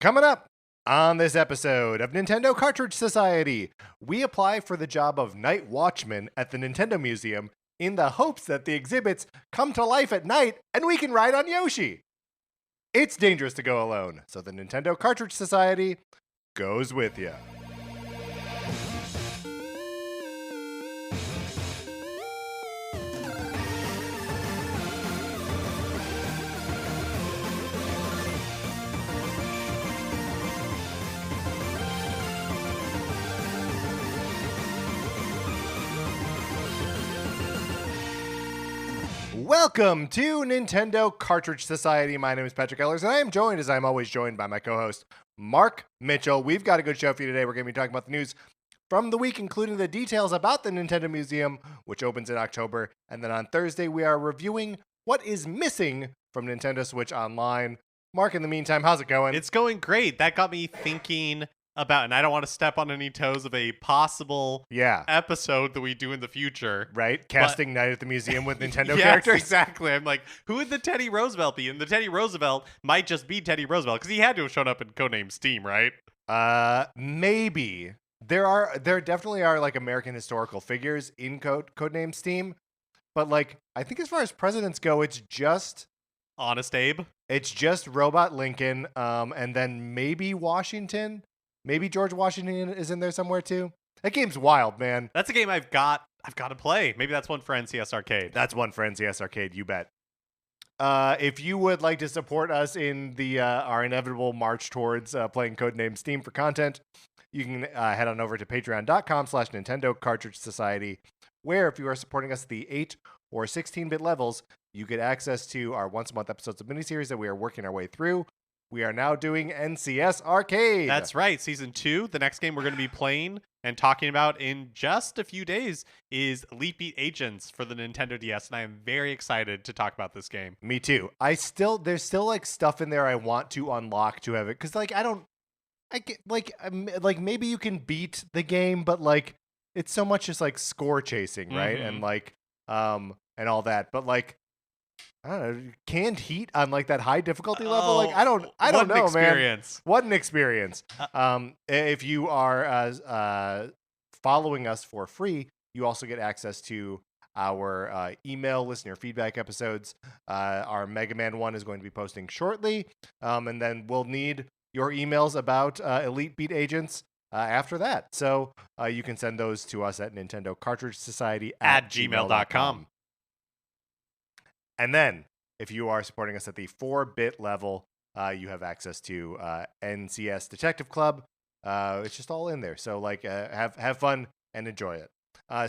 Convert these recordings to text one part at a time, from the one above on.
Coming up on this episode of Nintendo Cartridge Society, we apply for the job of night watchman at the Nintendo Museum in the hopes that the exhibits come to life at night and we can ride on Yoshi. It's dangerous to go alone, so the Nintendo Cartridge Society goes with you. Welcome to Nintendo Cartridge Society. My name is Patrick Ellers, and I am joined, as I'm always joined, by my co-host, Mark Mitchell. We've got a good show for you today. We're going to be talking about the news from the week, including the details about the Nintendo Museum, which opens in October. And then on Thursday, we are reviewing what is missing from Nintendo Switch Online. Mark, in the meantime, how's it going? It's going great. That got me thinking about, and I don't want to step on any toes of a possible episode that we do in the future. Right? Casting Night at the Museum with Nintendo yes, characters? Exactly. I'm like, who would the Teddy Roosevelt be? And the Teddy Roosevelt might just be Teddy Roosevelt, because he had to have shown up in Codename Steam, right? Maybe. There definitely are, like, American historical figures in Codename Steam, but, like, I think as far as presidents go, it's just Honest Abe. It's just Robot Lincoln, and then maybe Washington. Maybe George Washington is in there somewhere too. That game's wild, man. That's a game I've got to play. Maybe that's one for NCS Arcade. That's one for NCS Arcade, you bet. If you would like to support us in the our inevitable march towards playing Codename Steam for content, you can head on over to patreon.com/Nintendo Cartridge Society, where if you are supporting us at the 8 or 16-bit levels, you get access to our once-a-month episodes of miniseries that we are working our way through. We are now doing NCS Arcade. That's right. Season 2, the next game we're going to be playing and talking about in just a few days is Elite Beat Agents for the Nintendo DS, and I am very excited to talk about this game. Me too. There's still like stuff in there I want to unlock to have it, because maybe you can beat the game, but like it's so much just like score chasing, right? Mm-hmm. And like and all that, but like I don't know, canned heat on like that high difficulty level. Like I don't know, experience. Man. What an experience! If you are following us for free, you also get access to our email listener feedback episodes. Our Mega Man one is going to be posting shortly, and then we'll need your emails about Elite Beat Agents after that. So you can send those to us at Nintendo Cartridge Society at gmail.com. And then, if you are supporting us at the 4-bit level, you have access to NCS Detective Club. It's just all in there. So, like, have fun and enjoy it.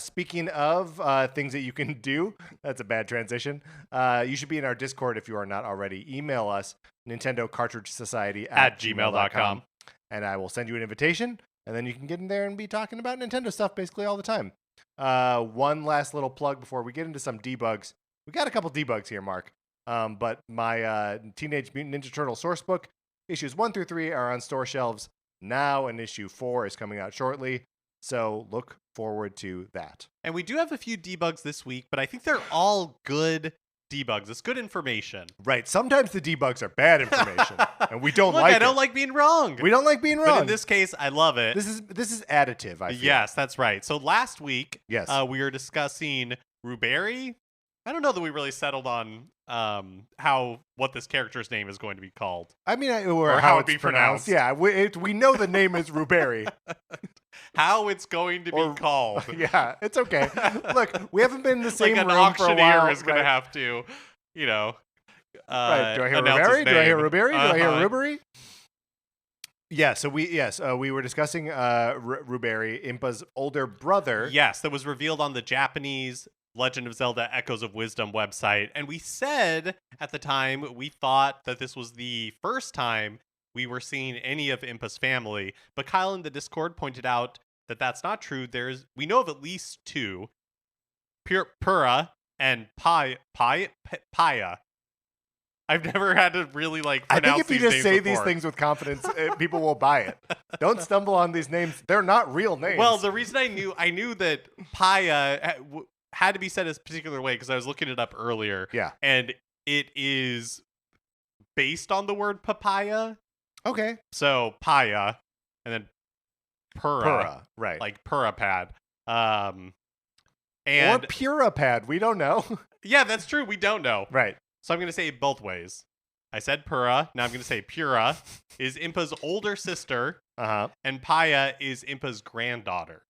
Speaking of things that you can do, that's a bad transition. You should be in our Discord if you are not already. Email us, Nintendo Cartridge Society at gmail.com. And I will send you an invitation, and then you can get in there and be talking about Nintendo stuff basically all the time. One last little plug before we get into some debugs. We got a couple debugs here, Mark. But my Teenage Mutant Ninja Turtle source book, issues 1 through 3 are on store shelves now, and issue 4 is coming out shortly. So look forward to that. And we do have a few debugs this week, but I think they're all good debugs. It's good information. Right. Sometimes the debugs are bad information, and we don't like it. I don't like being wrong. We don't like being wrong. But in this case, I love it. This is additive, I feel. Yes, that's right. So last week, yes, we were discussing Ruberry. I don't know that we really settled on what this character's name is going to be called. I mean, or how it's pronounced. Yeah, we know the name is Ruberry. How it's going to be called. Yeah, it's okay. Look, we haven't been in the same like room for a while. An auctioneer is going to have to, right. Do I hear Ruberry? Do I hear Ruberry? Do I hear Ruberry? Yeah, so we were discussing Ruberry, Impa's older brother. Yes, that was revealed on the Japanese Legend of Zelda Echoes of Wisdom website. And we said at the time we thought that this was the first time we were seeing any of Impa's family. But Kyle in the Discord pointed out that that's not true. We know of at least 2, Pura and Paya. I've never had to really pronounce these names. I think if you just say before. These things with confidence, people will buy it. Don't stumble on these names. They're not real names. Well, the reason I knew that Paya had to be said a particular way because I was looking it up earlier. Yeah. And it is based on the word papaya. Okay. So Paya, and then Pura, Pura, right. like Purapad. Or And Purapad, we don't know. yeah, that's true. We don't know. Right. So I'm going to say it both ways. I said Pura. Now I'm going to say Pura is Impa's older sister, Uh-huh. and Paya is Impa's granddaughter.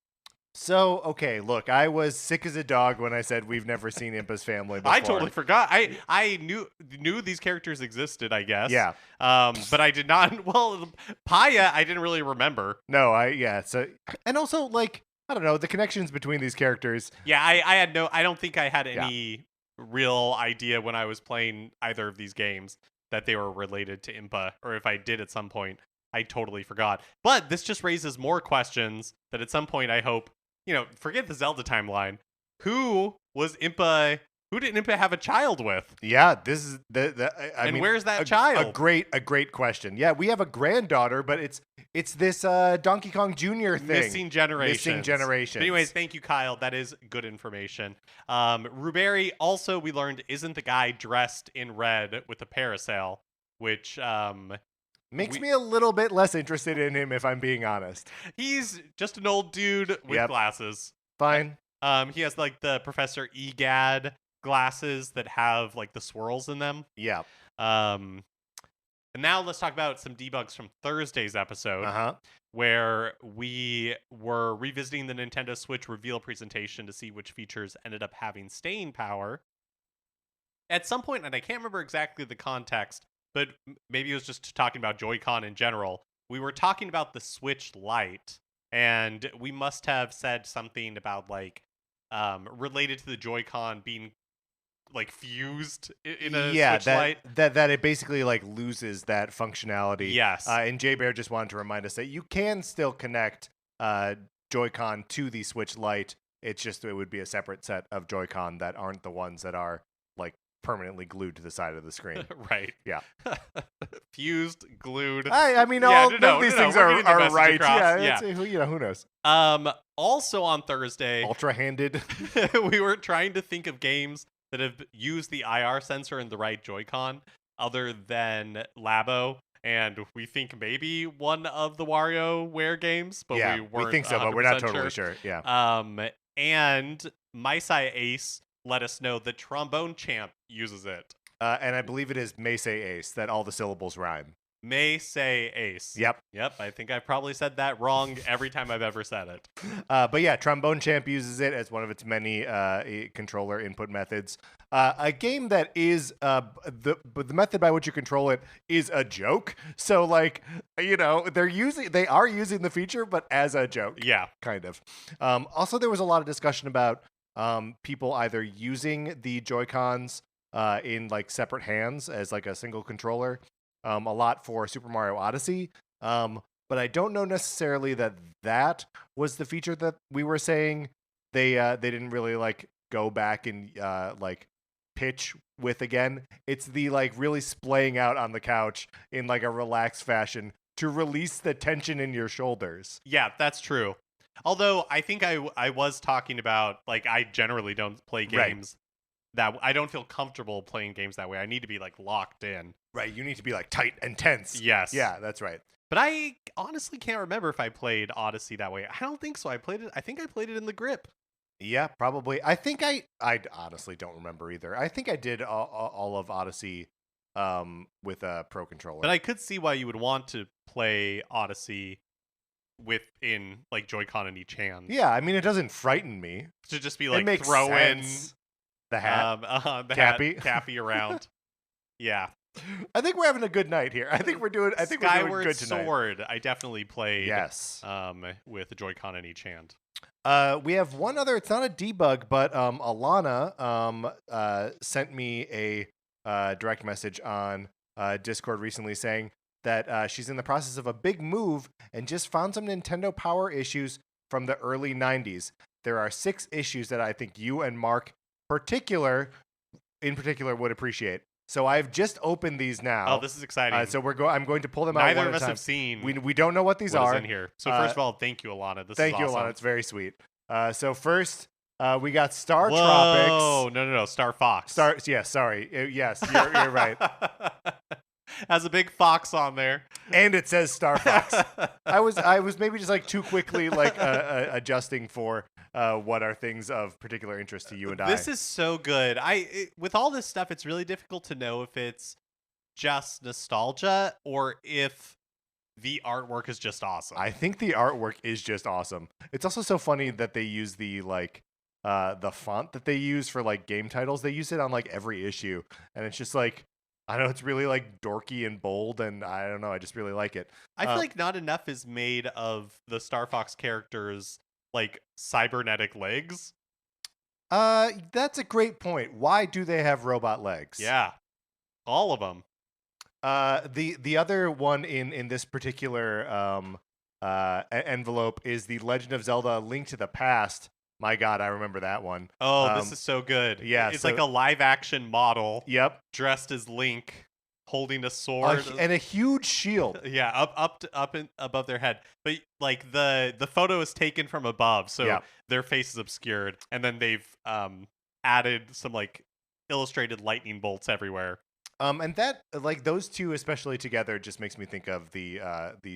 So, okay, look, I was sick as a dog when I said we've never seen Impa's family before. I totally forgot. I knew these characters existed, I guess. Yeah. But I did not. Well, Paya, I didn't really remember. No, yeah. So, and also, like, I don't know, the connections between these characters. Yeah, I had no. I don't think I had any real idea when I was playing either of these games that they were related to Impa, or if I did at some point, I totally forgot. But this just raises more questions that at some point I hope, forget the Zelda timeline. Who was Impa? Who did Impa have a child with? Yeah, this is I mean, where's that child? A great question. Yeah, we have a granddaughter, but it's this Donkey Kong Jr. thing. Missing generations. But anyways, thank you, Kyle. That is good information. Ruberi also, we learned, isn't the guy dressed in red with a parasail, which makes me a little bit less interested in him, if I'm being honest. He's just an old dude with glasses. Fine. He has like the Professor Egad glasses that have like the swirls in them. Yeah. And now let's talk about some debugs from Thursday's episode, where we were revisiting the Nintendo Switch reveal presentation to see which features ended up having staying power. At some point, and I can't remember exactly the context, but maybe it was just talking about Joy-Con in general, we were talking about the Switch Lite, and we must have said something about like related to the Joy-Con being like fused in a Switch Lite. That it basically like loses that functionality. Yes. And Jay Bear just wanted to remind us that you can still connect Joy-Con to the Switch Lite. It's just it would be a separate set of Joy-Con that aren't the ones that are like permanently glued to the side of the screen. Right. Yeah. Fused, glued. I mean, all of these things are right. Yeah. Who knows? Also on Thursday, ultra-handed. We were trying to think of games that have used the IR sensor in the right Joy-Con other than Labo. And we think maybe one of the WarioWare games, but we think so, but we're not totally sure. Yeah. And Maisai Ace let us know the Trombone Champ uses it. And I believe it is Meisei Ace that all the syllables rhyme. Meisei Ace. Yep. I think I've probably said that wrong every time I've ever said it. But yeah, Trombone Champ uses it as one of its many controller input methods. A game that is the method by which you control it is a joke. So like, they are using the feature, but as a joke. Yeah, kind of. Also, there was a lot of discussion about people either using the Joy-Cons in like separate hands as like a single controller. A lot for Super Mario Odyssey. But I don't know necessarily that was the feature that we were saying they didn't really like go back and like pitch with again. It's the like really splaying out on the couch in like a relaxed fashion to release the tension in your shoulders. Yeah, that's true. Although I think I was talking about like I generally don't play games that I don't feel comfortable playing games that way. I need to be like locked in. Right, you need to be like tight and tense. Yes. Yeah, that's right. But I honestly can't remember if I played Odyssey that way. I don't think so. I think I played it in the grip. Yeah, probably. I think I honestly don't remember either. I think I did all of Odyssey with a Pro Controller. But I could see why you would want to play Odyssey within like Joy-Con in each hand. Yeah, I mean it doesn't frighten me. To just be like throw sense. In the hat, the Cappy. Cappy around. Yeah. I think we're having a good night here. I think we're doing good tonight. Sword. I definitely played. Yes. With the Joy-Con in each hand. We have one other. It's not a debug, but Alana sent me a direct message on Discord recently saying that she's in the process of a big move and just found some Nintendo Power issues from the early 90s. There are 6 issues that I think you and Mark in particular would appreciate. So I've just opened these now. Oh, this is exciting. So I'm going to pull them out. Neither of us have seen. We don't know what these are in here. So first of all, thank you, Alana. Thank you, awesome. Alana. It's very sweet. So first, we got Star Tropics. Oh no, Star Fox. Yeah, sorry. Yes, you're right. Has a big fox on there. And it says Star Fox. I was maybe just like too quickly like adjusting for what are things of particular interest to you and This I. is so good. With all this stuff, it's really difficult to know if it's just nostalgia or if the artwork is just awesome. I think the artwork is just awesome. It's also so funny that they use the font that they use for like game titles. They use it on like every issue, and it's just like I don't know. It's really like dorky and bold, and I don't know. I just really like it. I feel like not enough is made of the Star Fox characters like cybernetic legs. That's a great point. Why do they have robot legs? Yeah, all of them. The other one in this particular envelope is the Legend of Zelda: Link to the Past. My God, I remember that one. Oh, this is so good. Yeah, it's so- like a live action model. Yep, Dressed as Link, holding a sword. and a huge shield. Yeah, up above their head. But like the photo is taken from above, so Yeah. their face is obscured, and then they've added some like illustrated lightning bolts everywhere. And that like those two especially together just makes me think of the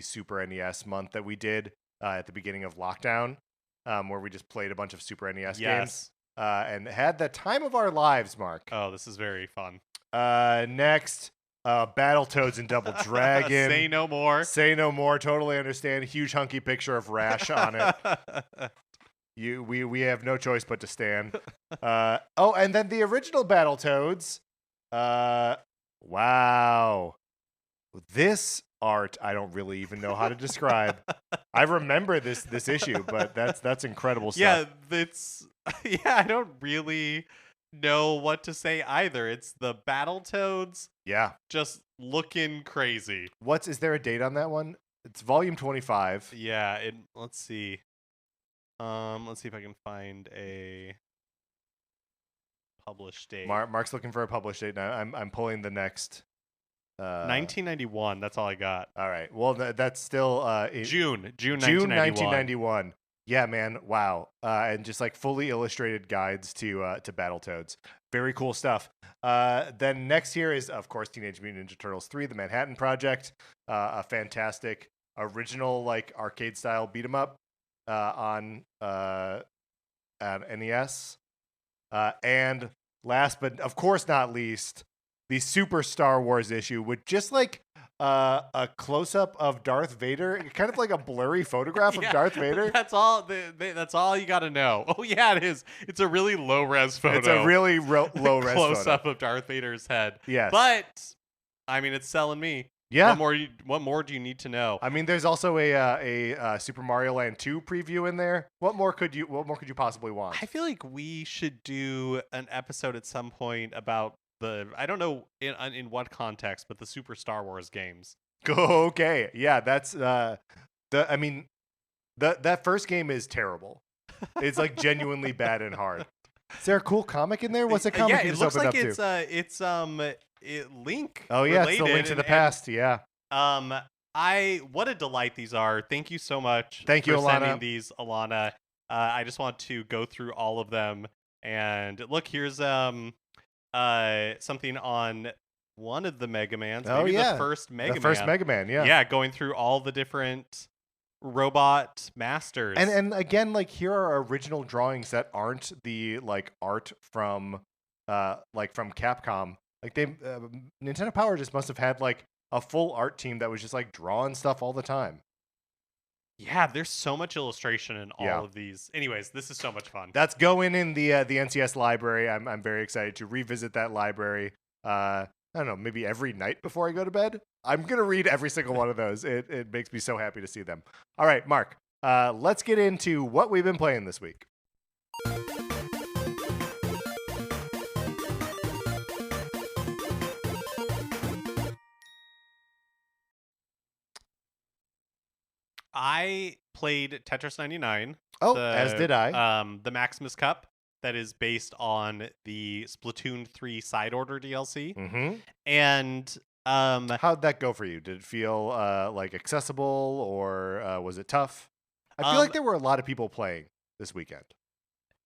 Super NES month that we did at the beginning of lockdown, where we just played a bunch of Super NES games and had the time of our lives. Mark. Oh, this is very fun. Next, Battletoads and Double Dragon. Say no more. Say no more. Totally understand. Huge hunky picture of Rash on it. We have no choice but to stand. And then the original Battletoads. Wow. This art I don't really even know how to describe. I remember this issue, but that's incredible stuff. Yeah, it's I don't really know what to say either. It's the Battletoads Yeah. just looking crazy. Is there a date on that one? It's volume 25. Yeah, let's see. Let's see if I can find a published date. Mark's looking for a published date now. I'm pulling the next 1991. That's all I got. All right. Well, that's still June June 1991. 1991. Yeah, man. Wow. And just like fully illustrated guides to Battletoads. Very cool stuff. Then next here is, of course, Teenage Mutant Ninja Turtles 3, The Manhattan Project. A fantastic original like arcade style beat 'em up on NES. And last but of course not least, the Super Star Wars issue with just like a close up of Darth Vader, kind of like a blurry photograph of Darth Vader. That's all. That's all you got to know. Oh yeah, it is. It's a really low res photo. It's a really low res close up of Darth Vader's head. Yes, but I mean, it's selling me. Yeah. What more do you need to know? I mean, there's also a Super Mario Land 2 preview in there. What more could you possibly want? I feel like we should do an episode at some point about I don't know in what context, but the Super Star Wars games. Okay, yeah, that's that first game is terrible. It's like genuinely bad and hard. Is there a cool comic in there? What's the comic you it just looks opened like up it's Link. Oh yeah, it's the related, Link to the and- Past. Yeah. What a delight these are. Thank you so much. Thank you, for Alana. sending these, Alana. I just want to go through all of them. And look, here's something on one of the Mega Mans. Oh, Maybe yeah. the first Mega Man. The first Mega Man, yeah. Yeah, going through all the different robot masters. And again, like here are original drawings that aren't the like art from Capcom. Like Nintendo Power just must have had like a full art team that was just like drawing stuff all the time. yeah, there's so much illustration in all Yeah. of these. Anyways, this is so much fun. That's going in the NCS library. I'm very excited to revisit that library. I don't know, maybe every night before I go to bed. I'm gonna read every single one of those. It makes me so happy to see them. All right, Mark. Let's get into what we've been playing this week. I played Tetris 99. Oh, as did I. The Maximus Cup that is based on the Splatoon 3 side order DLC. Mm-hmm. And How'd that go for you? Did it feel like accessible, or was it tough? I feel like there were a lot of people playing this weekend.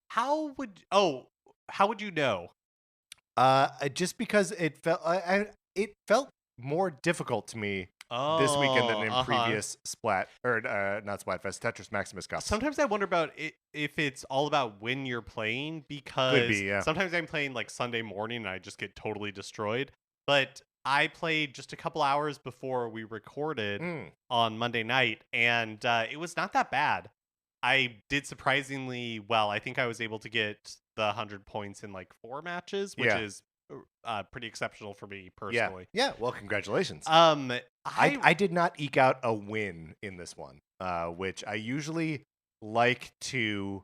how would you know? Just because it felt more difficult to me this weekend than Oh, in uh-huh. previous not Splatfest, Tetris Maximus Cups. Sometimes I wonder about it, if it's all about when you're playing, Could because be, yeah. sometimes I'm playing like Sunday morning and I just get totally destroyed. But I played just a couple hours before we recorded Mm, on Monday night, and it was not that bad. I did surprisingly well. I think I was able to get the 100 points in like 4 matches, which yeah, is pretty exceptional for me yeah, personally. yeah. Well, congratulations. Um, I I I did not eke out a win in this one, which I usually like to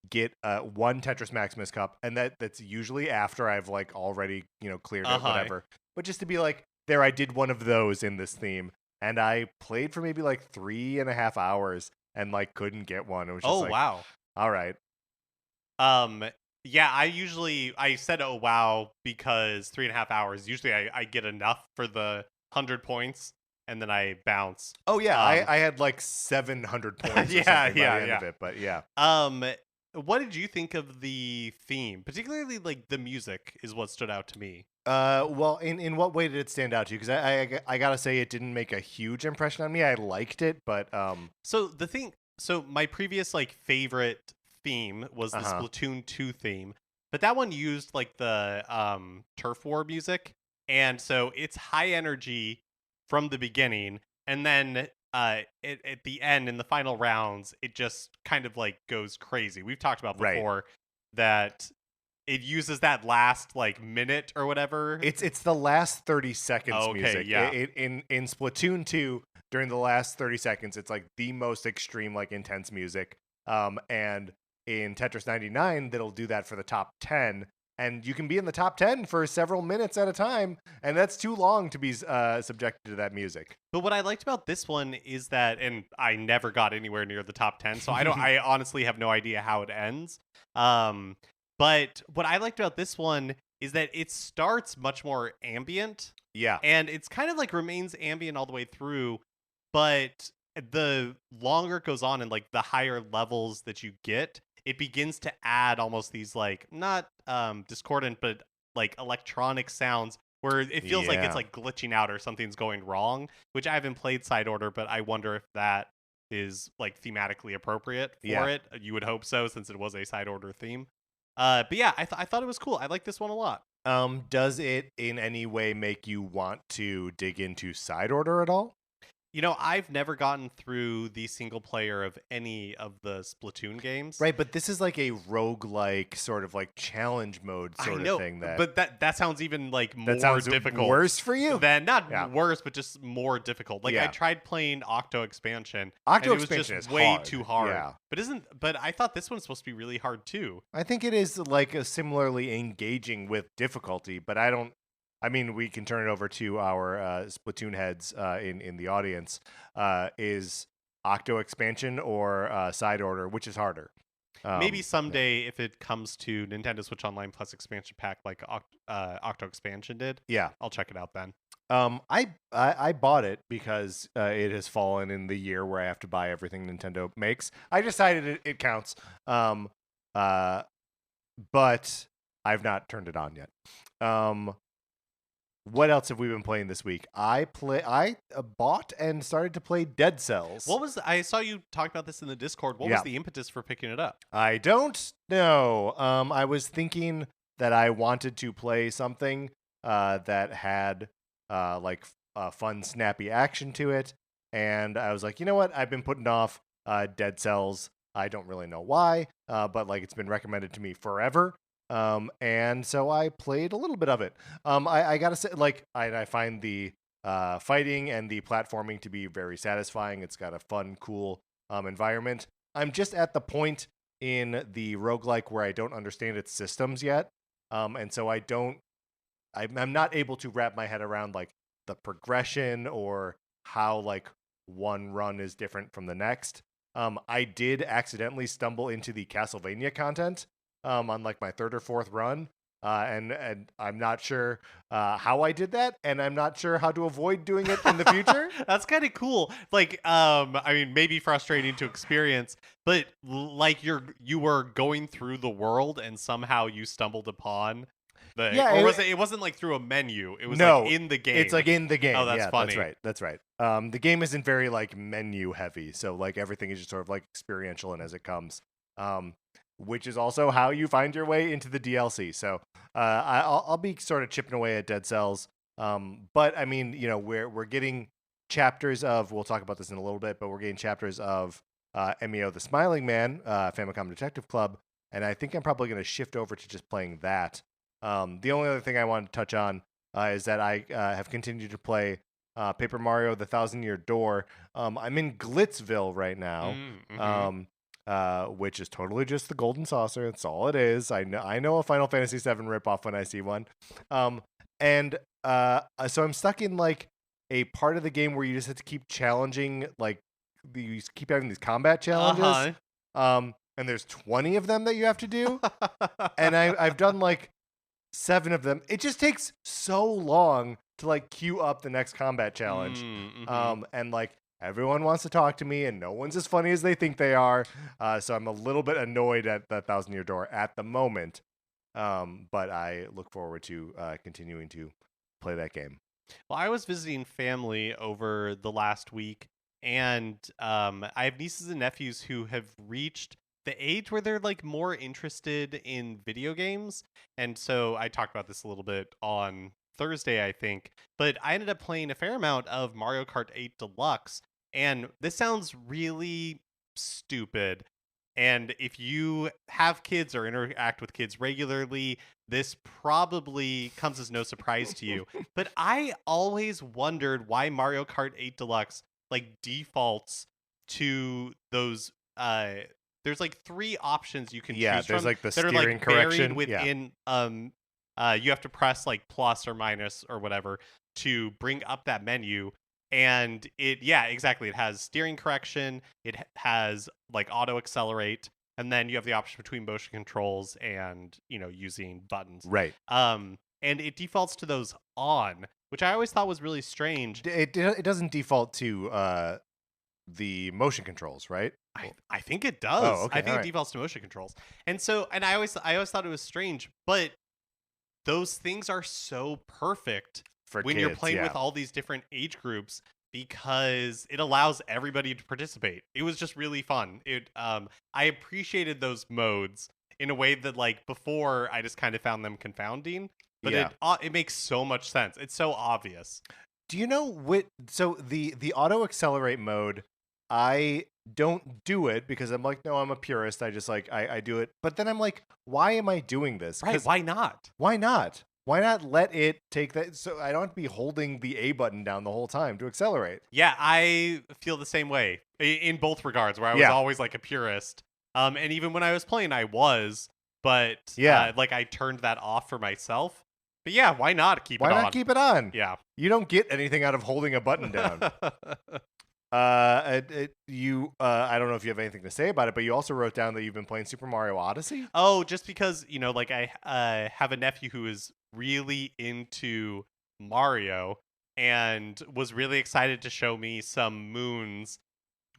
get one Tetris Maximus Cup, and that's usually after I've like already cleared it, uh-huh. whatever. But just to be like, there, I did one of those in this theme, and I played for maybe like 3.5 hours, and like couldn't get one. It was just Oh like, wow. all right, Um, yeah, I said oh wow because 3.5 hours. Usually I get enough for the 100 points and then I bounce. oh yeah, I Um, I had like 700 points or yeah, something by the yeah, end of yeah. it, but yeah. Um, what did you think of the theme? Particularly like the music is what stood out to me. Well, in what way did it stand out to you? Because I gotta say it didn't make a huge impression on me. I liked it, but So my previous like favorite theme was the uh-huh. Splatoon 2 theme, but that one used like the turf war music, and so it's high energy from the beginning, and then at the end in the final rounds, it just kind of like goes crazy. We've talked about Right. before that it uses that last like minute or whatever. It's the last 30 seconds Okay, music. yeah. In Splatoon 2, during the last 30 seconds, it's like the most extreme, like intense music. And in Tetris 99, that'll do that for the top 10. And you can be in the top 10 for several minutes at a time, and that's too long to be subjected to that music. But what I liked about this one is that, and I never got anywhere near the top 10, so I honestly have no idea how it ends. Um, but what I liked about this one is that it starts much more ambient, Yeah, and it's kind of like remains ambient all the way through, but the longer it goes on and like the higher levels that you get, it begins to add almost these like not discordant but like electronic sounds where it feels like it's yeah, like glitching out or something's going wrong, which I haven't played side order, but I wonder if that is like thematically appropriate yeah. for it. You would hope so since it was a side order theme. But yeah, I thought it was cool. I like this one a lot. Does it in any way make you want to dig into side order at all? You know, I've never gotten through the single player of any of the Splatoon games. Right, but this is like a roguelike sort of like challenge mode I sort of know, thing but that sounds even like that more sounds difficult worse for you. than Yeah. not worse, but just more difficult. Like I Yeah. tried playing Octo Expansion, and Octo it was just expansion is way hard. too hard. Yeah. But I thought this one's supposed to be really hard too. I think it is like a similarly engaging with difficulty, but I mean, we can turn it over to our Splatoon heads in the audience. Is Octo expansion or side order, which is harder? Maybe Yeah. someday if it comes to Nintendo Switch Online Plus expansion pack like Octo Expansion did, Yeah. I'll check it out then. I bought it because it has fallen in the year where I have to buy everything Nintendo makes. I decided it counts. Uh, but I've not turned it on yet. What else have we been playing this week? I bought and started to play Dead Cells. I saw you talk about this in the Discord. What was Yeah. the impetus for picking it up? I don't know. I was thinking that I wanted to play something that had like fun, snappy action to it, and I was like, you know what? I've been putting off Dead Cells. I don't really know why, but like it's been recommended to me forever. And so I played a little bit of it. I gotta say, like, I find the fighting and the platforming to be very satisfying. It's got a fun, cool environment. I'm just at the point in the roguelike where I don't understand its systems yet. And so I'm not able to wrap my head around like the progression or how like one run is different from the next. I did accidentally stumble into the Castlevania content on like my third or fourth run. And I'm not sure how I did that, and I'm not sure how to avoid doing it in the future. That's kind of cool. Like, I mean, maybe frustrating to experience, but like you were going through the world and somehow you stumbled upon Yeah, Or was it? It wasn't like through a menu. It was no, like in the game. it's like in the game. Oh, that's Yeah, funny. That's right. The game isn't very like menu heavy, so like everything is just sort of like experiential and as it comes. Which is also how you find your way into the DLC. So I'll be sort of chipping away at Dead Cells. But I mean, you know, we're getting chapters of. We'll talk about this in a little bit, but we're getting chapters of MEO the Smiling Man, Famicom Detective Club, and I think I'm probably going to shift over to just playing that. The only other thing I want to touch on is that I have continued to play Paper Mario: The Thousand Year Door. I'm in Glitzville right now, which is totally just the Golden Saucer. That's all it is. I know a Final Fantasy VII ripoff when I see one. And so I'm stuck in like a part of the game where you just have to keep challenging, like you keep having these combat challenges. And there's 20 of them that you have to do. And I've done like 7 of them. It just takes so long to like queue up the next combat challenge. And like everyone wants to talk to me and no one's as funny as they think they are. So I'm a little bit annoyed at the Thousand Year Door at the moment. But I look forward to continuing to play that game. Well, I was visiting family over the last week, and I have nieces and nephews who have reached the age where they're like more interested in video games. And so I talked about this a little bit on Thursday, I think, but I ended up playing a fair amount of Mario Kart 8 Deluxe. And this sounds really stupid. And if you have kids or interact with kids regularly, this probably comes as no surprise to you. But I always wondered why Mario Kart 8 Deluxe like defaults to those there's like 3 options you can choose there's from like the that are steering like correction buried within you have to press like plus or minus or whatever to bring up that menu. And it exactly, it has steering correction, it has like auto accelerate, and then you have the option between motion controls and, you know, using buttons, right? And it defaults to those on, which I always thought was really strange. It doesn't default to the motion controls, right? I think it does. Oh, okay, I think it defaults to motion controls. And so, and I always thought it was strange, but those things are so perfect For when kids, you're playing with all these different age groups, because it allows everybody to participate. It was just really fun. I appreciated those modes in a way that like before I just kind of found them confounding, but it makes so much sense. It's so obvious. Do you know what? So the auto accelerate mode, I don't do it because I'm like, no, I'm a purist. I just like I do it, but then I'm like, why am I doing this? Right? Why not? Why not? Why not let it take that? So I don't have to be holding the A button down the whole time to accelerate. Yeah, I feel the same way in both regards, where I was always like a purist. And even when I was playing, I was, but like I turned that off for myself. But yeah, why not keep it on? Why not keep it on? Yeah. You don't get anything out of holding a button down. I don't know if you have anything to say about it, but you also wrote down that you've been playing Super Mario Odyssey. Oh, just because, you know, like I have a nephew who is really into Mario and was really excited to show me some moons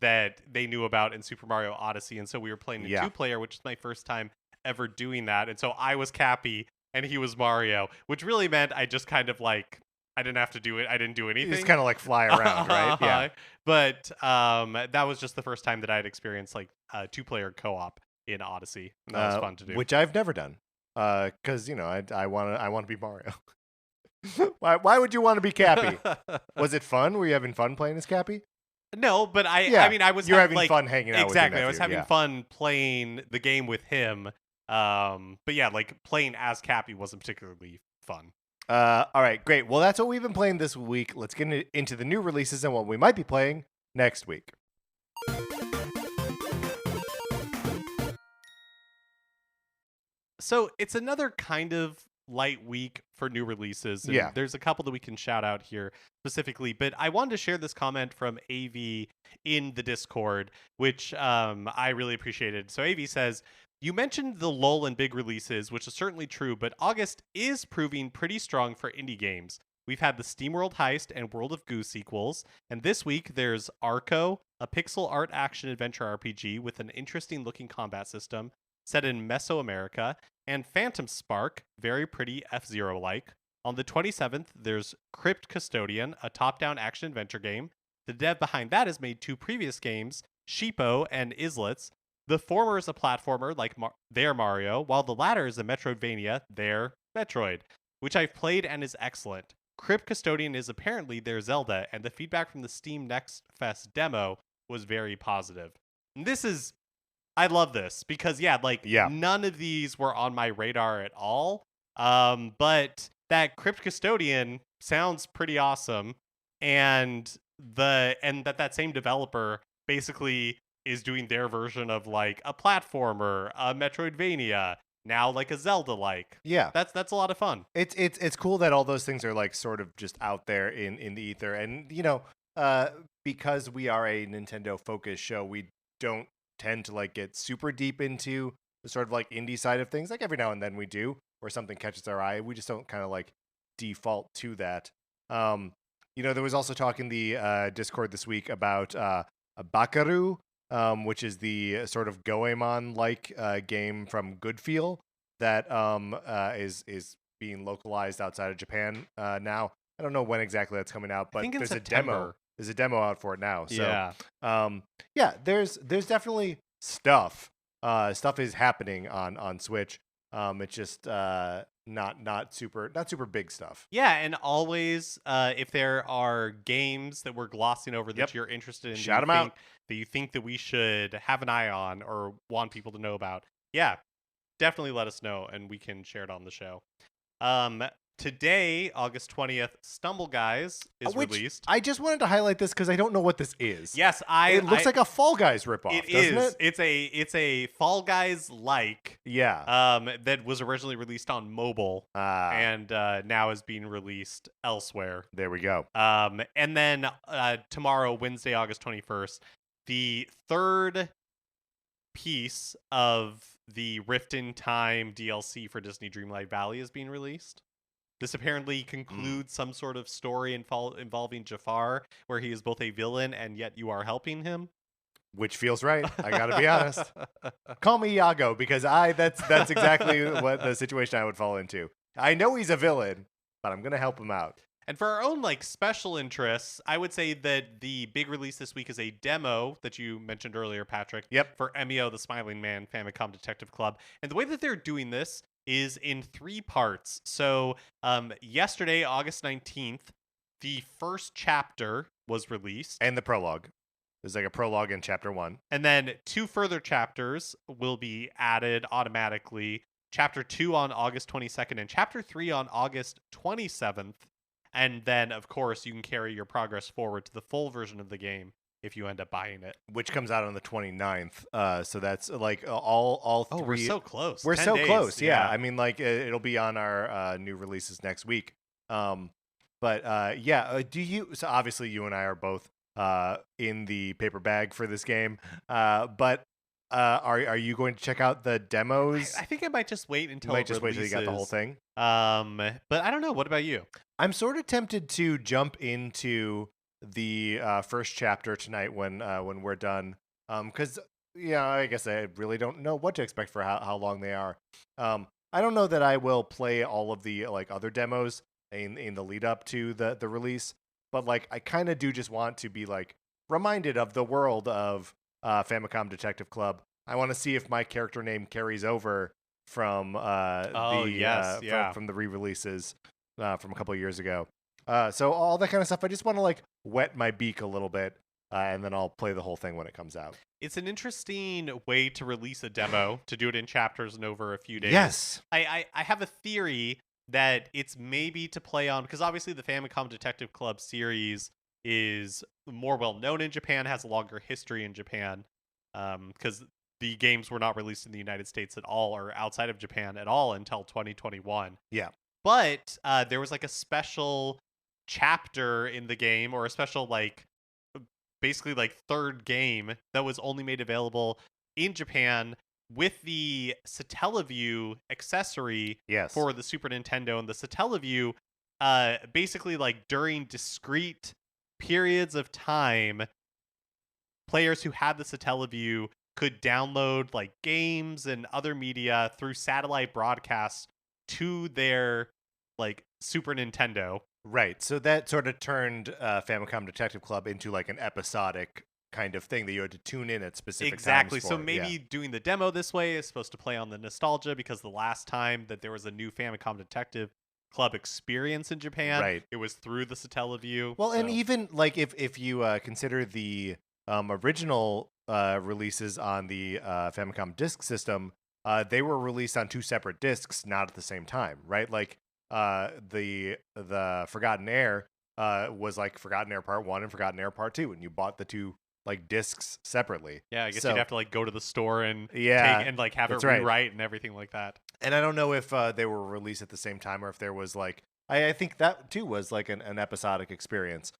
that they knew about in Super Mario Odyssey. And so we were playing in 2-player, which is my first time ever doing that. And so I was Cappy and he was Mario, which really meant I just kind of like, I didn't have to do it. I didn't do anything. You just kind of like fly around, right? Yeah. But that was just the first time that I had experienced like 2-player co-op in Odyssey. And that was fun to do. Which I've never done. Because, you know, I want to be Mario. Why would you want to be Cappy? Was it fun? Were you having fun playing as Cappy? No, but I mean, I was having fun hanging out with your nephew. I was having fun playing the game with him. But yeah, like playing as Cappy wasn't particularly fun. All right, great. Well, that's what we've been playing this week. Let's get into the new releases and what we might be playing next week. So it's another kind of light week for new releases. And there's a couple that we can shout out here specifically, but I wanted to share this comment from AV in the Discord, which I really appreciated. So AV says, "You mentioned the lull in big releases, which is certainly true, but August is proving pretty strong for indie games. We've had the SteamWorld Heist and World of Goo sequels, and this week there's Arco, a pixel art action adventure RPG with an interesting looking combat system set in Mesoamerica, and Phantom Spark, very pretty F-Zero like. On the 27th, there's Crypt Custodian, a top-down action-adventure game. The dev behind that has made 2 previous games, Sheepo and Islets. The former is a platformer like their Mario, while the latter is a Metroidvania, their Metroid, which I've played and is excellent. Crypt Custodian is apparently their Zelda, and the feedback from the Steam Next Fest demo was very positive. And I love this because Yeah. none of these were on my radar at all. But that Crypt Custodian sounds pretty awesome, and that same developer basically is doing their version of like a platformer, a Metroidvania, now like a Zelda like. Yeah. That's a lot of fun. It's cool that all those things are like sort of just out there in the ether, and because we are a Nintendo focused show, we don't tend to like get super deep into the sort of like indie side of things. Like every now and then we do, where something catches our eye. We just don't kind of like default to that. There was also talk in the Discord this week about Bakaru, which is the sort of Goemon like game from Goodfeel that is being localized outside of Japan now. I don't know when exactly that's coming out, but I think in there's September. a demo. There's a demo out for it now. So Yeah. there's definitely stuff. Stuff is happening on Switch. It's just not super big stuff. Yeah, and always, if there are games that we're glossing over that Yep. you're interested in, Shout 'em out. that you think that we should have an eye on or want people to know about, yeah, definitely let us know and we can share it on the show. Today, August 20th, Stumble Guys is Which released. I just wanted to highlight this because I don't know what this is. Yes, It looks like a Fall Guys ripoff, it doesn't is. it? It's a Fall Guys like. Yeah. That was originally released on mobile and now is being released elsewhere. There we go. And then tomorrow, Wednesday, August 21st, the third piece of the Rift in Time DLC for Disney Dreamlight Valley is being released. This apparently concludes some sort of story involving Jafar, where he is both a villain and yet you are helping him. Which feels right. I gotta be honest. Call me Iago because that's exactly what the situation I would fall into. I know he's a villain, but I'm gonna help him out. And for our own special interests, I would say that the big release this week is a demo that you mentioned earlier, Patrick. Yep. For MEO, the Smiling Man Famicom Detective Club. And the way that they're doing this is in 3 parts. So yesterday, August 19th, the first chapter was released. And the prologue. There's like a prologue in chapter 1. And then 2 further chapters will be added automatically. Chapter 2 on August 22nd and chapter 3 on August 27th. And then, of course, you can carry your progress forward to the full version of the game if you end up buying it. Which comes out on the 29th. So that's like all 3. Oh, we're so close. We're 10 so days. close. Yeah. I mean, like it'll be on our new releases next week. So obviously you and I are both in the paper bag for this game. But are you going to check out the demos? I think I might just wait until wait till you got the whole thing. But I don't know. What about you? I'm sort of tempted to jump into the first chapter tonight when we're done. Because I guess I really don't know what to expect for how long they are. I don't know that I will play all of the other demos in the lead up to the release, but I kind of do just want to be reminded of the world of Famicom Detective Club. I want to see if my character name carries over from from the re-releases from a couple of years ago. So all that kind of stuff, I just want to wet my beak a little bit, and then I'll play the whole thing when it comes out. It's an interesting way to release a demo, to do it in chapters and over a few days. Yes. I have a theory that it's maybe to play on, because obviously the Famicom Detective Club series is more well known in Japan, has a longer history in Japan, because the games were not released in the United States at all or outside of Japan at all until 2021. Yeah. But there was a special chapter in the game, or a special basically third game that was only made available in Japan with the Satellaview accessory for the Super Nintendo. And the Satellaview, basically during discrete periods of time, players who had the Satellaview could download like games and other media through satellite broadcasts to their like Super Nintendo. Right. So that sort of turned Famicom Detective Club into like an episodic kind of thing that you had to tune in at specific Exactly. times So for. maybe doing the demo this way is supposed to play on the nostalgia, because the last time that there was a new Famicom Detective Club experience in Japan, Right. it was through the Satellaview. Well, and so- even like if you consider the original releases on the Famicom disk system, they were released on two separate discs, not at the same time, right? Like the Forgotten Air was like Forgotten Air Part 1 and Forgotten Air Part 2, and you bought the two like discs separately. yeah, I guess So- you'd have to like go to the store and Yeah, take and like have it that's right. rewrite and everything like that. And I don't know if they were released at the same time or if there was like I think that too was like an episodic experience.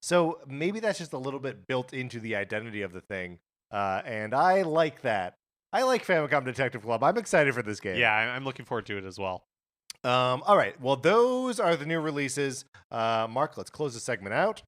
So maybe that's just a little bit built into the identity of the thing, and I like that. I like Famicom Detective Club. I'm excited for this game. Yeah, I'm looking forward to it as well. All right. Well, those are the new releases. Mark, let's close the segment out.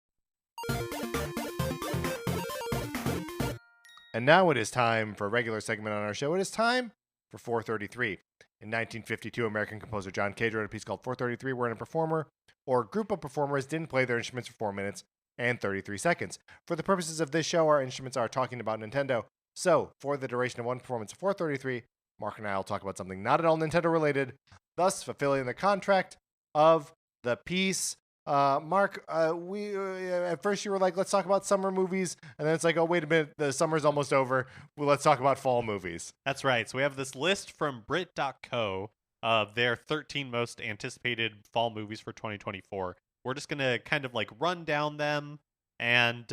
And now it is time for a regular segment on our show. It is time for 433. In 1952, American composer John Cage wrote a piece called 433, wherein a performer or group of performers didn't play their instruments for 4 minutes and 33 seconds. For the purposes of this show, our instruments are talking about Nintendo. So, for the duration of one performance of 433, Mark and I will talk about something not at all Nintendo related, thus fulfilling the contract of the piece. Mark, we at first you were like, let's talk about summer movies, and then it's like, oh wait a minute, the summer's almost over. Well, let's talk about fall movies. That's right. So we have this list from Brit.co of their 13 most anticipated fall movies for 2024. We're just gonna kind of like run down them and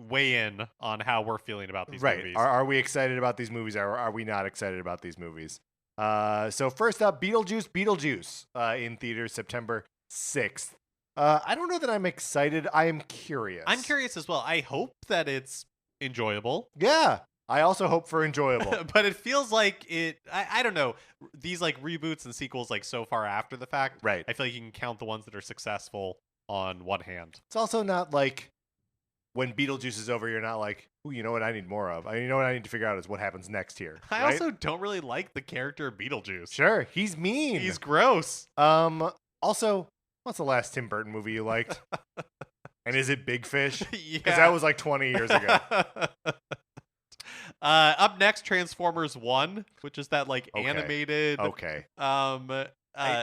weigh in on how we're feeling about these Right? movies. Are we excited about these movies, or are we not excited about these movies? So first up, Beetlejuice in theaters September 6th. I don't know that I'm excited. I am curious. I'm curious as well. I hope that it's enjoyable. Yeah. I also hope for enjoyable. But it feels like I don't know, these like reboots and sequels like so far after the fact, Right. I feel like you can count the ones that are successful on one hand. It's also not like when Beetlejuice is over, you're not like, ooh, you know what I need more of? You know what I need to figure out is what happens next here. I right? also don't really like the character of Beetlejuice. Sure, he's mean. He's gross. Also, what's the last Tim Burton movie you liked? And is it Big Fish? Because Yeah. that was like 20 years ago. Up next, Transformers 1, which is that like Okay. animated Okay.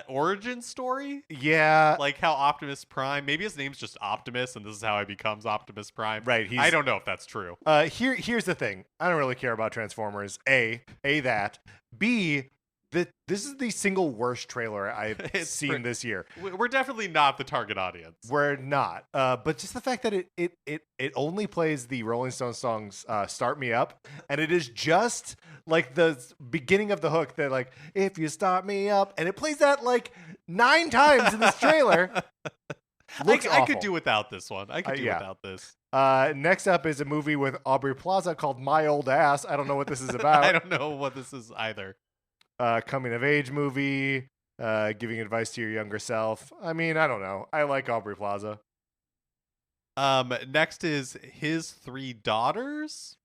origin story. Yeah. Like how Optimus Prime, maybe his name's just Optimus and this is how he becomes Optimus Prime. Right. I don't know if that's true. Here's the thing. I don't really care about Transformers. A that. B, this is the single worst trailer I've It's seen this year. We're definitely not the target audience. We're not. But just the fact that it only plays the Rolling Stones songs "Start Me Up," and it is just like the beginning of the hook that like "If you start me up," and it plays that like 9 times in this trailer. Looks I could awful. do without this one. I could do yeah. without this. Next up is a movie with Aubrey Plaza called My Old Ass. I don't know what this is about. I don't know what this is either. Coming of age movie, giving advice to your younger self. I mean, I don't know. I like Aubrey Plaza. Next is His Three Daughters.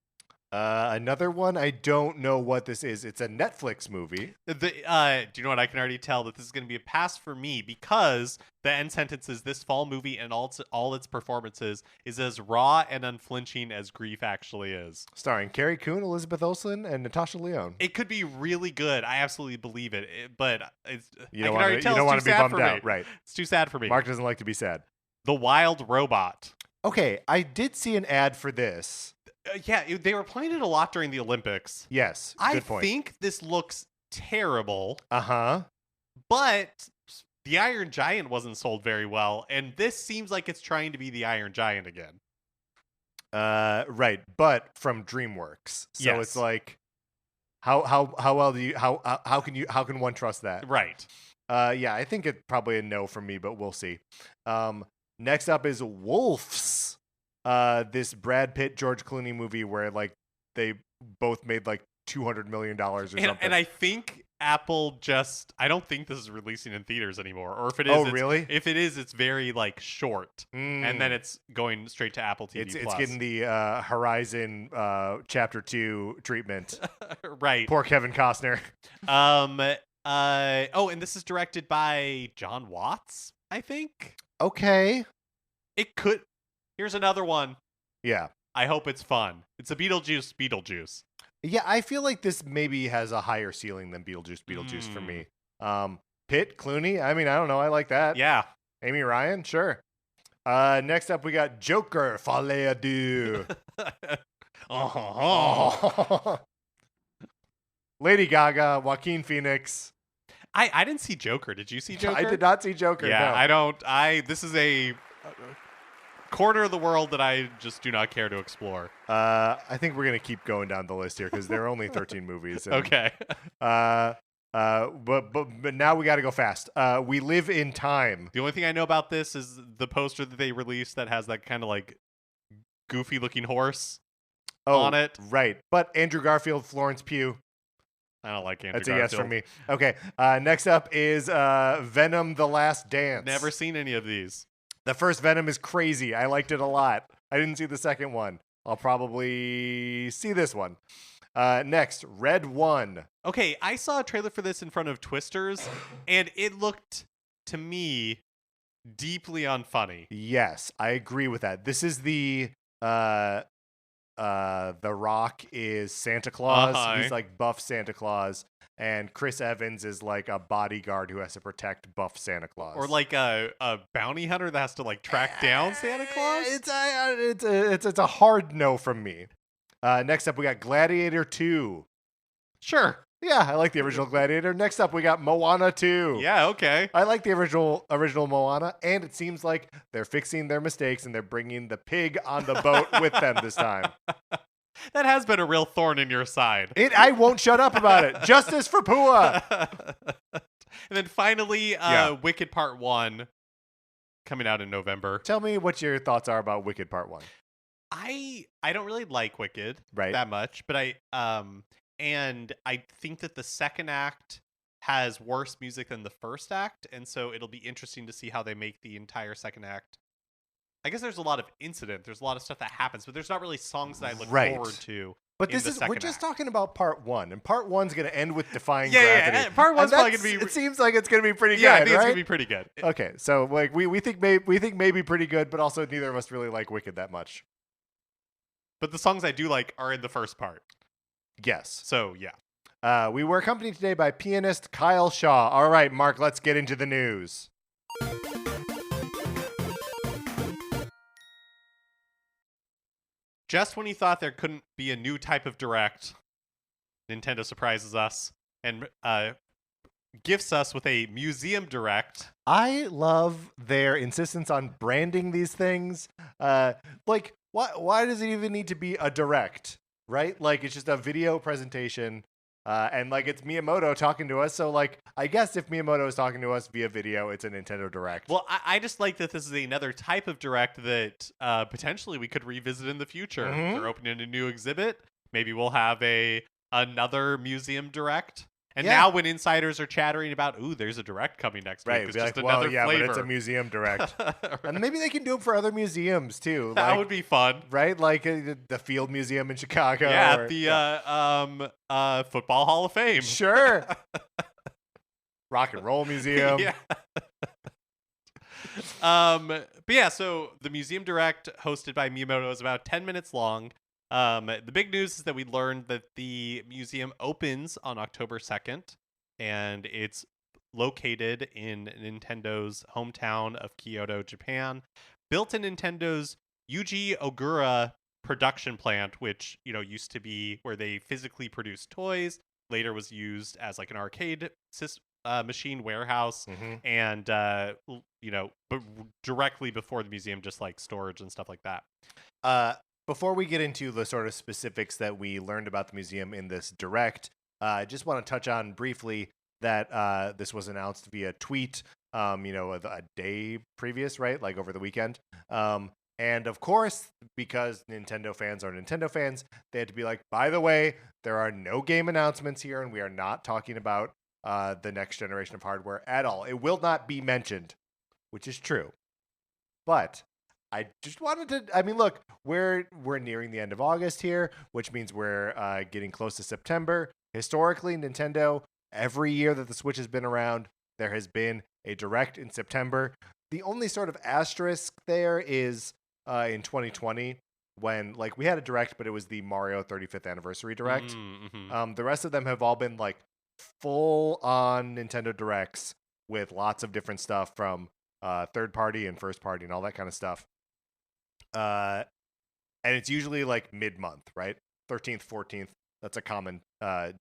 Another one, I don't know what this is. It's a Netflix movie. Do you know what? I can already tell that this is going to be a pass for me, because the end sentence is, this fall movie and all its performances is as raw and unflinching as grief actually is. Starring Carrie Coon, Elizabeth Olsen, and Natasha Lyonne. It could be really good. I absolutely believe it. But it's, You I don't can already tell want it's to too be sad bummed for me. out, right? It's too sad for me. Mark doesn't like to be sad. The Wild Robot. Okay, I did see an ad for this. Yeah, they were playing it a lot during the Olympics. Yes, I good point. think this looks terrible, Uh-huh. but the Iron Giant wasn't sold very well, and this seems like it's trying to be the Iron Giant again. Right, but from DreamWorks. So Yes. it's like how well do you how can one trust that? Right. Yeah, I think it's probably a no from me, but we'll see. Next up is Wolves. This Brad Pitt, George Clooney movie where like they both made like $200 million or something. And I think Apple just I don't think this is releasing in theaters anymore. Or if it is, Oh, really? if it is, it's very like short. And then Mm. it's going straight to Apple TV It's Plus. getting the Horizon Chapter 2 treatment. Right. Poor Kevin Costner. And this is directed by John Watts, I think. Okay. It could. Here's another one. Yeah. I hope it's fun. It's a Beetlejuice. Yeah, I feel like this maybe has a higher ceiling than Beetlejuice for me. Pitt, Clooney, I mean, I don't know. I like that. Yeah. Amy Ryan, sure. Next up, we got Joker, Folie à Deux. Lady Gaga, Joaquin Phoenix. I didn't see Joker. Did you see Joker? I did not see Joker. Yeah, no. I don't. This is a corner of the world that I just do not care to explore. I think we're gonna keep going down the list here because there are only 13 movies. And, Okay. but now we got to go fast. We Live in Time. The only thing I know about this is the poster that they released that has that kind of like goofy looking horse on it. Right. But Andrew Garfield, Florence Pugh. I don't like Andrew That's a Garfield. yes from me. Okay. Next up is Venom: The Last Dance. Never seen any of these. The first Venom is crazy. I liked it a lot. I didn't see the second one. I'll probably see this one. Next, Red One. Okay, I saw a trailer for this in front of Twisters, and it looked to me deeply unfunny. Yes, I agree with that. This is the Rock is Santa Claus. Uh-huh. He's like buff Santa Claus, and Chris Evans is like a bodyguard who has to protect buff Santa Claus, Or like a bounty hunter that has to like track down Santa Claus. It's a hard no from me. Next up, we got Gladiator 2. Sure. Yeah, I like the original Gladiator. Next up, we got Moana 2. Yeah, okay. I like the original Moana, and it seems like they're fixing their mistakes and they're bringing the pig on the boat with them this time. That has been a real thorn in your side. I won't shut up about it. Justice for Pua. And then finally, Wicked Part 1 coming out in November. Tell me what your thoughts are about Wicked Part 1. I don't really like Wicked Right. that much, but and I think that the second act has worse music than the first act, and so it'll be interesting to see how they make the entire second act. I guess there's a lot of incident, there's a lot of stuff that happens, but there's not really songs that I look Right. forward to. But in this the is we're second just act. talking about Part 1, and Part 1's going to end with Defying Yeah, Gravity. Part 1's And probably gonna be. It seems like it's going to be pretty Yeah, good, I think it's right? gonna be pretty good. Okay, so like we think maybe pretty good, but also neither of us really like Wicked that much. But the songs I do like are in the first part. Yes. So yeah. We were accompanied today by pianist Kyle Shaw. All right, Mark, let's get into the news. Just when you thought there couldn't be a new type of Direct, Nintendo surprises us and gifts us with a Museum Direct. I love their insistence on branding these things. Like, why does it even need to be a direct, right? Like, it's just a video presentation, and like it's Miyamoto talking to us. So, like, I guess if Miyamoto is talking to us via video, it's a Nintendo Direct. Well, I just like that this is another type of Direct that potentially we could revisit in the future. Mhm. They're opening a new exhibit. Maybe we'll have another Museum Direct. And Yeah. now when insiders are chattering about, ooh, there's a Direct coming next Right, week, it's be just like, another well, yeah, flavor. but it's a museum direct, Right. and maybe they can do it for other museums too. That Like, would be fun. right, like the Field Museum in Chicago. Yeah, or- at the Football Hall of Fame. Sure. Rock and Roll Museum. Yeah. But yeah, so the Museum Direct hosted by Miyamoto is about 10 minutes long. The big news is that we learned that the museum opens on October 2nd, and it's located in Nintendo's hometown of Kyoto, Japan. Built in Nintendo's Yuji Ogura production plant, which, used to be where they physically produced toys, later was used as like an arcade machine warehouse, Mhm. and but directly before the museum, just like storage and stuff like that. Before we get into the sort of specifics that we learned about the museum in this direct, I just want to touch on briefly that this was announced via tweet, a day previous, right? Like over the weekend. And of course, because Nintendo fans are Nintendo fans, they had to be like, by the way, there are no game announcements here, and we are not talking about the next generation of hardware at all. It will not be mentioned, which is true. But I just wanted to. I mean, look, we're nearing the end of August here, which means we're getting close to September. Historically, Nintendo, every year that the Switch has been around, there has been a direct in September. The only sort of asterisk there is in 2020 when like we had a direct, but it was the Mario 35th anniversary direct. Mm-hmm. The rest of them have all been like full on Nintendo directs with lots of different stuff from third party and first party and all that kind of stuff. And it's usually like mid month, right? 13th, 14th. That's a common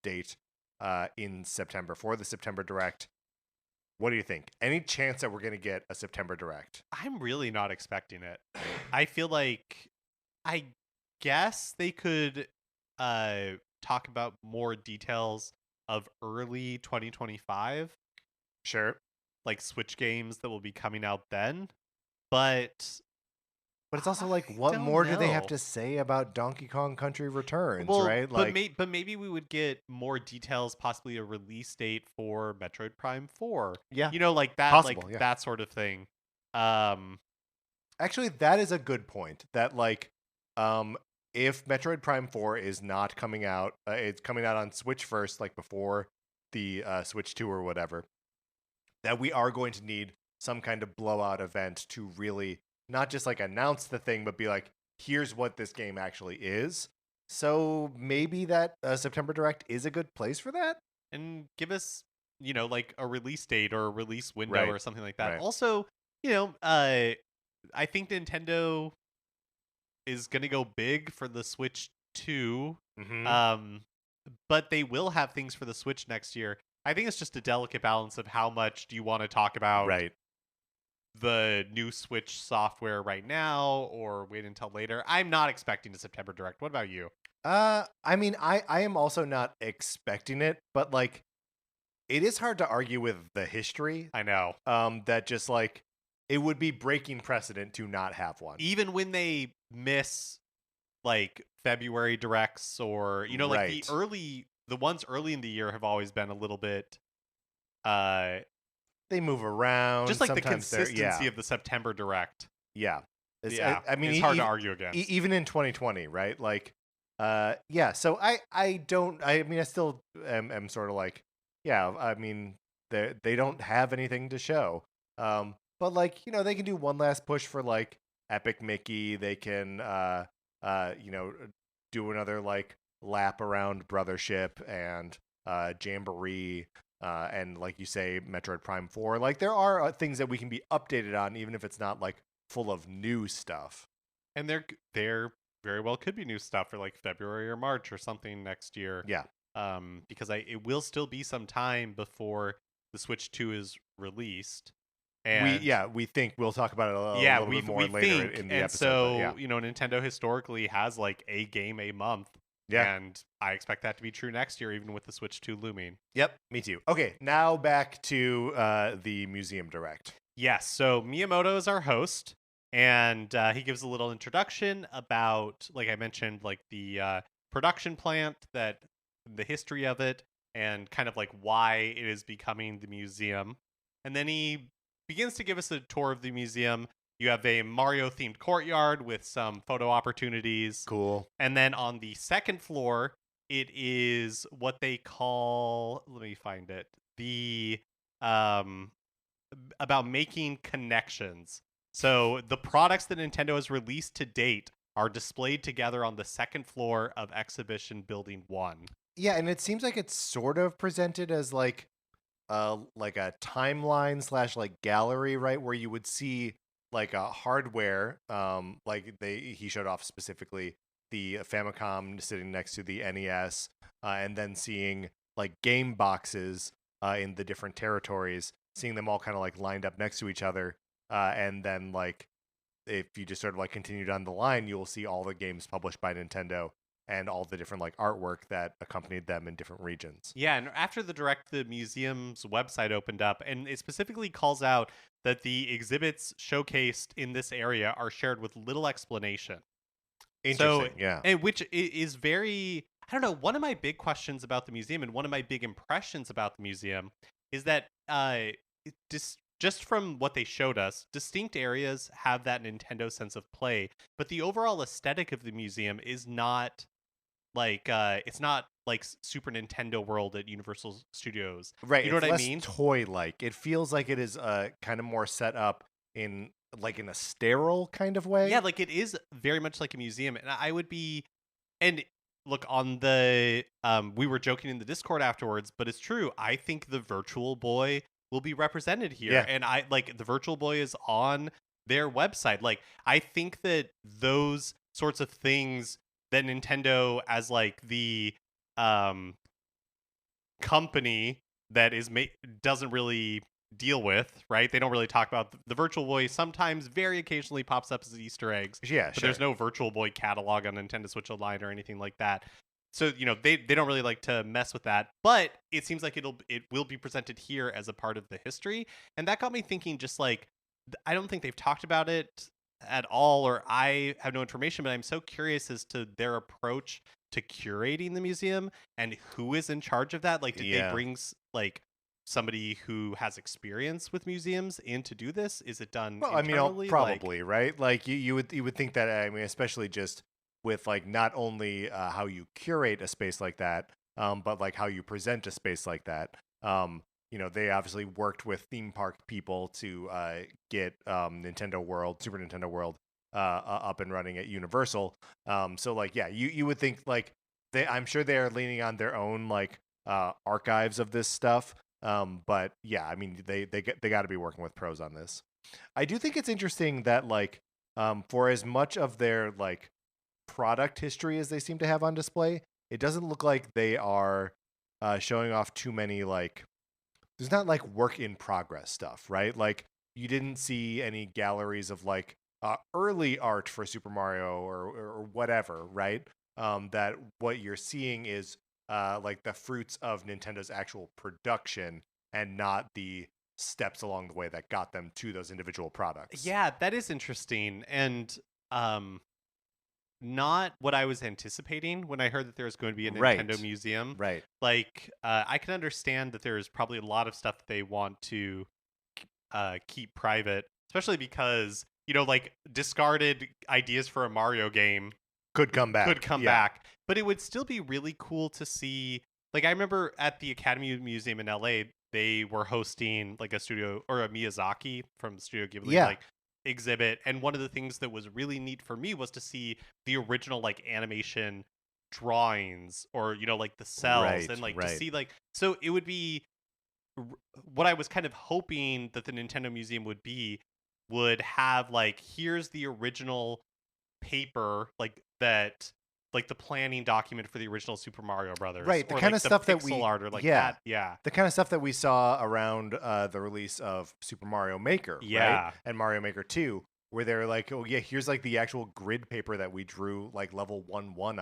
date in September for the September direct. What do you think? Any chance that we're going to get a September direct? I'm really not expecting it. I feel like, I guess they could talk about more details of early 2025, Sure. like Switch games that will be coming out then. But But it's also like, I what don't more do they have know. to say about Donkey Kong Country Returns, Well, right? but Like, maybe we would get more details, possibly a release date for Metroid Prime 4. yeah, You know, possible, yeah. that sort of thing. Um Actually, that is a good point. That like, if Metroid Prime 4 is not coming out, it's coming out on Switch first, like before the Switch 2 or whatever. That we are going to need some kind of blowout event to really not just like announce the thing, but be like, here's what this game actually is. So maybe that September Direct is a good place for that. and give us, like a release date or a release window Right. or something like that. Right. Also, I think Nintendo is going to go big for the Switch 2. Mm-hmm. But they will have things for the Switch next year. I think it's just a delicate balance of how much do you want to talk about Right. the new Switch software right now or wait until later. I'm not expecting a September Direct. What about you? I mean, I am also not expecting it, but like, it is hard to argue with the history. I know. That just like it would be breaking precedent to not have one. Even when they miss like February directs or like Right. the ones early in the year have always been a little bit uh They move around. just like the Sometimes consistency of the September Direct. yeah. Yeah. I mean, it's hard to argue against. even in 2020, right? Like, yeah. So I don't. I mean, I still am sort of like, yeah. I mean, they don't have anything to show. But like, they can do one last push for like Epic Mickey. They can do another like lap around Brothership and Jamboree. And like you say, Metroid Prime 4. Like, there are things that we can be updated on, even if it's not like full of new stuff. And there very well could be new stuff for like February or March or something next year. Yeah. Because it will still be some time before the Switch 2 is released. And we think we'll talk about it a little bit more we later think, in the and episode. so but yeah. Nintendo historically has like a game a month. Yeah. And I expect that to be true next year, even with the Switch 2 looming. Yep, me too. Okay, now back to the Museum Direct. Yes, so Miyamoto is our host, and he gives a little introduction about, like I mentioned, like the production plant, the history of it, and kind of like why it is becoming the museum. And then he begins to give us a tour of the museum. You have a Mario-themed courtyard with some photo opportunities. Cool. And then on the second floor, it is what they call, let me find it, the about making connections. So the products that Nintendo has released to date are displayed together on the second floor of Exhibition Building 1. Yeah, and it seems like it's sort of presented as like a timeline / like gallery, right, where you would see like a hardware, like he showed off specifically the Famicom sitting next to the NES, and then seeing like game boxes in the different territories, seeing them all kind of like lined up next to each other, and then like if you just sort of like continue down the line, you'll see all the games published by Nintendo and all the different like artwork that accompanied them in different regions. Yeah, and after the direct, the museum's website opened up, and it specifically calls out that the exhibits showcased in this area are shared with little explanation. Interesting, yeah. And which is very, I don't know. One of my big questions about the museum and one of my big impressions about the museum is that just from what they showed us, distinct areas have that Nintendo sense of play, but the overall aesthetic of the museum is not like it's not like Super Nintendo World at Universal Studios. Right. You know It's what I less mean? toy-like. It feels like it is kind of more set up in in a sterile kind of way. Yeah, like it is very much like a museum, and I would be. And look, on the we were joking in the Discord afterwards, but it's true. I think the Virtual Boy will be represented here, Yeah. and I like the Virtual Boy is on their website. Like I think that those sorts of things that Nintendo as like the um company that is doesn't really deal with, right? They don't really talk about the Virtual Boy. Sometimes, very occasionally, pops up as Easter eggs, Yeah, but sure. there's no Virtual Boy catalog on Nintendo Switch Online or anything like that. So they don't really like to mess with that. But it seems like it will be presented here as a part of the history, and that got me thinking. Just like I don't think they've talked about it at all, or I have no information, but I'm so curious as to their approach to curating the museum and who is in charge of that. Like, did they Yeah. bring like somebody who has experience with museums in to do this? Is it done Well, I mean, internally? probably, right? Like you would think that. I mean, especially just with like not only how you curate a space like that, but like how you present a space like that. They obviously worked with theme park people to get Nintendo World, Super Nintendo World, up and running at Universal. So like, yeah, you would think like I'm sure they are leaning on their own like archives of this stuff. But yeah, I mean, they got to be working with pros on this. I do think it's interesting that like for as much of their like product history as they seem to have on display, it doesn't look like they are showing off too many like there's not like work in progress stuff, right? Like you didn't see any galleries of like early art for Super Mario or whatever, right? That what you're seeing is like the fruits of Nintendo's actual production and not the steps along the way that got them to those individual products. Yeah, that is interesting, and um, not what I was anticipating when I heard that there was going to be a Nintendo Right. museum. Right. Like, I can understand that there's probably a lot of stuff that they want to keep private, especially because like discarded ideas for a Mario game Could come back. could come Yeah. back. But it would still be really cool to see. Like, I remember at the Academy Museum in LA, they were hosting like a studio or a Miyazaki from Studio Ghibli Yeah. like exhibit, and one of the things that was really neat for me was to see the original like animation drawings or like the cells Right, and like to right. see like so it would be what I was kind of hoping that the Nintendo Museum would have like here's the original paper like that like the planning document for the original Super Mario Brothers, Right, the or kind like of the stuff that pixel we art or like yeah. that. Yeah. The kind of stuff that we saw around the release of Super Mario Maker, Yeah. right? And Mario Maker 2, where they're like, oh yeah, here's like the actual grid paper that we drew like level 1-1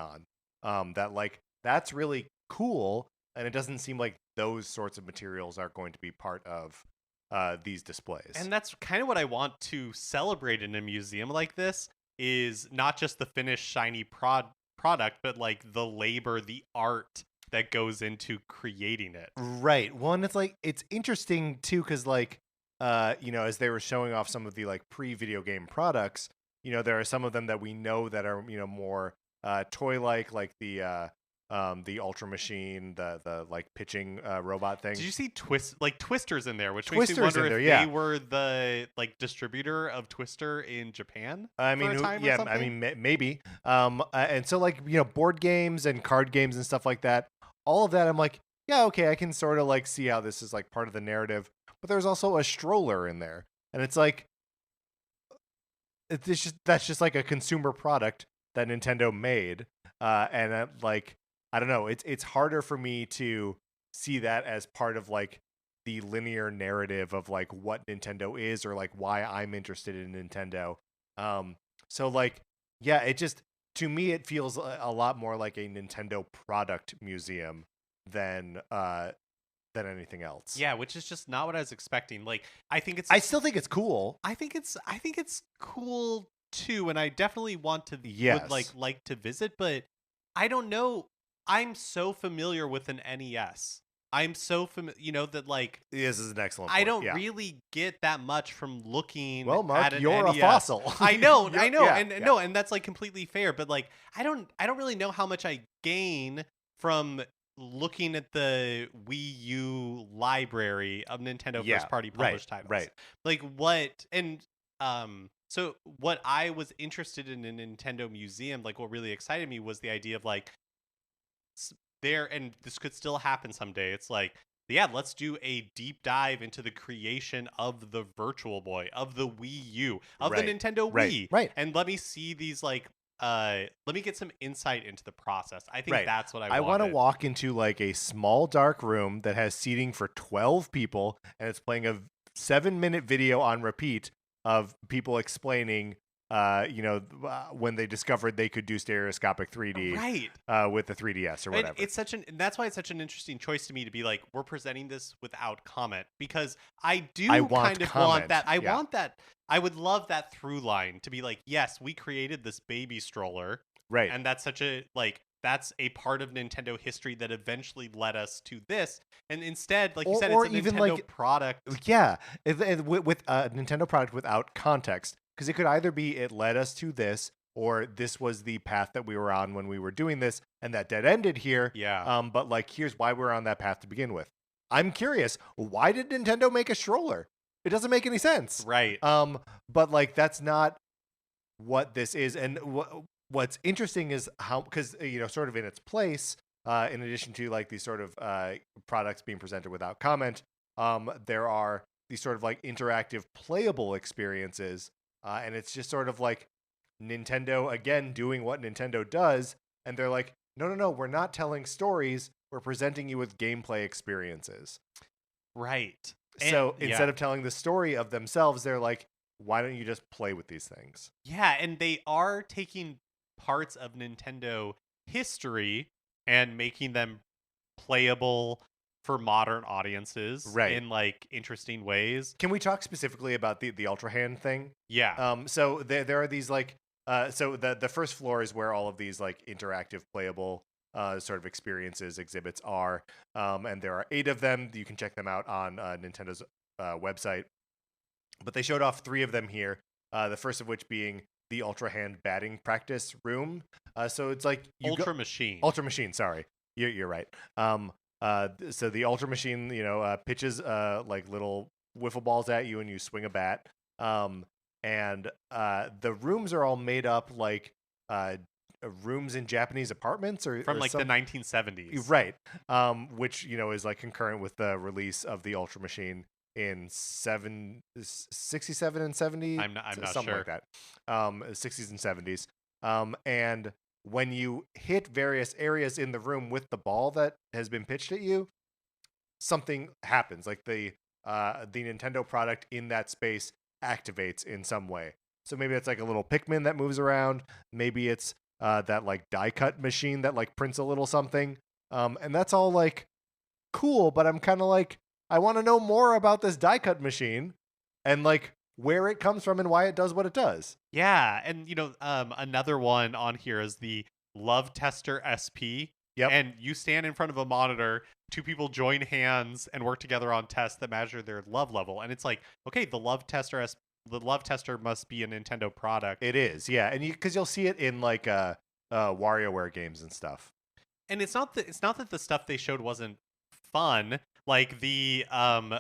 on. That like that's really cool, and it doesn't seem like those sorts of materials are going to be part of these displays. And that's kind of what I want to celebrate in a museum like this is not just the finished shiny product, but like the labor, the art that goes into creating it. Right. Well, and it's like it's interesting too, because like as they were showing off some of the like pre-video game products, there are some of them that we know that are more toy-like, like the Ultra Machine, the like pitching robot thing. Did you see Twisters in there, which Twisters makes me wonder in if there, yeah. they were the like distributor of Twister in Japan? I mean, for a time or yeah, something? I mean, maybe. And so like board games and card games and stuff like that. All of that, I'm like, yeah, okay, I can sort of like see how this is like part of the narrative. But there's also a stroller in there, and it's like, that's just like a consumer product that Nintendo made, and like I don't know, it's harder for me to see that as part of like the linear narrative of like what Nintendo is or like why I'm interested in Nintendo. So like, yeah, it just to me it feels a lot more like a Nintendo product museum than anything else. Yeah, which is just not what I was expecting. Like, I I still think it's cool. I think it's cool too, and I definitely want to Yes. would like to visit, but I don't know. I'm so familiar with an NES. I'm so familiar, that like This is an excellent I point. don't Yeah. really get that much from looking Well, Mark, at an you're a NES. fossil. I know, You're- yeah, and yeah. no, and that's like completely fair. But like, I don't really know how much I gain from looking at the Wii U library of Nintendo Yeah, first party right, published titles. right. Like what and so what I was interested in a Nintendo museum, like what really excited me was the idea of like there, and this could still happen someday. It's like, yeah, let's do a deep dive into the creation of the Virtual Boy, of the Wii U, of the Right, Nintendo right, Wii, right. and let me see these like let me get some insight into the process. I think Right. that's what I I want to wanted. walk into like a small dark room that has seating for 12 people and it's playing a 7-minute video on repeat of people explaining when they discovered they could do stereoscopic 3D Right. with the 3DS or And whatever. and that's why it's such an interesting choice to me to be like, we're presenting this without comment, because I do I want kind of comment. want that. I Yeah. want that. I would love that through line to be like, yes, we created this baby stroller, Right. and that's such a like that's a part of Nintendo history that eventually led us to this. And instead, like you said, Or it's a even, Nintendo like, product. Yeah, with a Nintendo product without context, because it could either be it led us to this, or this was the path that we were on when we were doing this, and that dead ended here. Yeah. But like, here's why we're on that path to begin with. I'm curious, why did Nintendo make a stroller? It doesn't make any sense. Right. But like, that's not what this is, and what's interesting is how, because sort of in its place, in addition to like these sort of products being presented without comment, there are these sort of like interactive playable experiences, and it's just sort of like Nintendo again doing what Nintendo does, and they're like, no, we're not telling stories, we're presenting you with gameplay experiences. Right. So And- instead yeah. of telling the story of themselves, they're like, why don't you just play with these things? Yeah, and they are taking parts of Nintendo history and making them playable for modern audiences Right. in like interesting ways. Can we talk specifically about the Ultra Hand thing? Yeah. So there are these like so the first floor is where all of these like interactive playable sort of experiences exhibits are, and there are 8 of them. You can check them out on Nintendo's website. But they showed off 3 of them here. The first of which being the Ultra Hand batting practice room. So it's like Ultra Machine. Ultra Machine. Sorry, you're right. So the Ultra Machine, pitches like little wiffle balls at you, and you swing a bat. And the rooms are all made up like rooms in Japanese apartments or From or like some, the 1970s. right? Which is like concurrent with the release of the Ultra Machine in 67 and 70. I'm not something sure. like that. 60s and 70s. And when you hit various areas in the room with the ball that has been pitched at you, something happens. Like the Nintendo product in that space activates in some way. So maybe it's like a little Pikmin that moves around. Maybe it's that like die cut machine that like prints a little something. And that's all like cool, but I'm kind of like, I want to know more about this die cut machine and like where it comes from and why it does what it does. Yeah, and another one on here is the Love Tester SP. Yep. And you stand in front of a monitor, 2 people join hands and work together on tests that measure their love level. And it's like, okay, the Love Tester must be a Nintendo product. It is, yeah, and because you'll see it in like WarioWare games and stuff. And it's not that the stuff they showed wasn't fun. Like the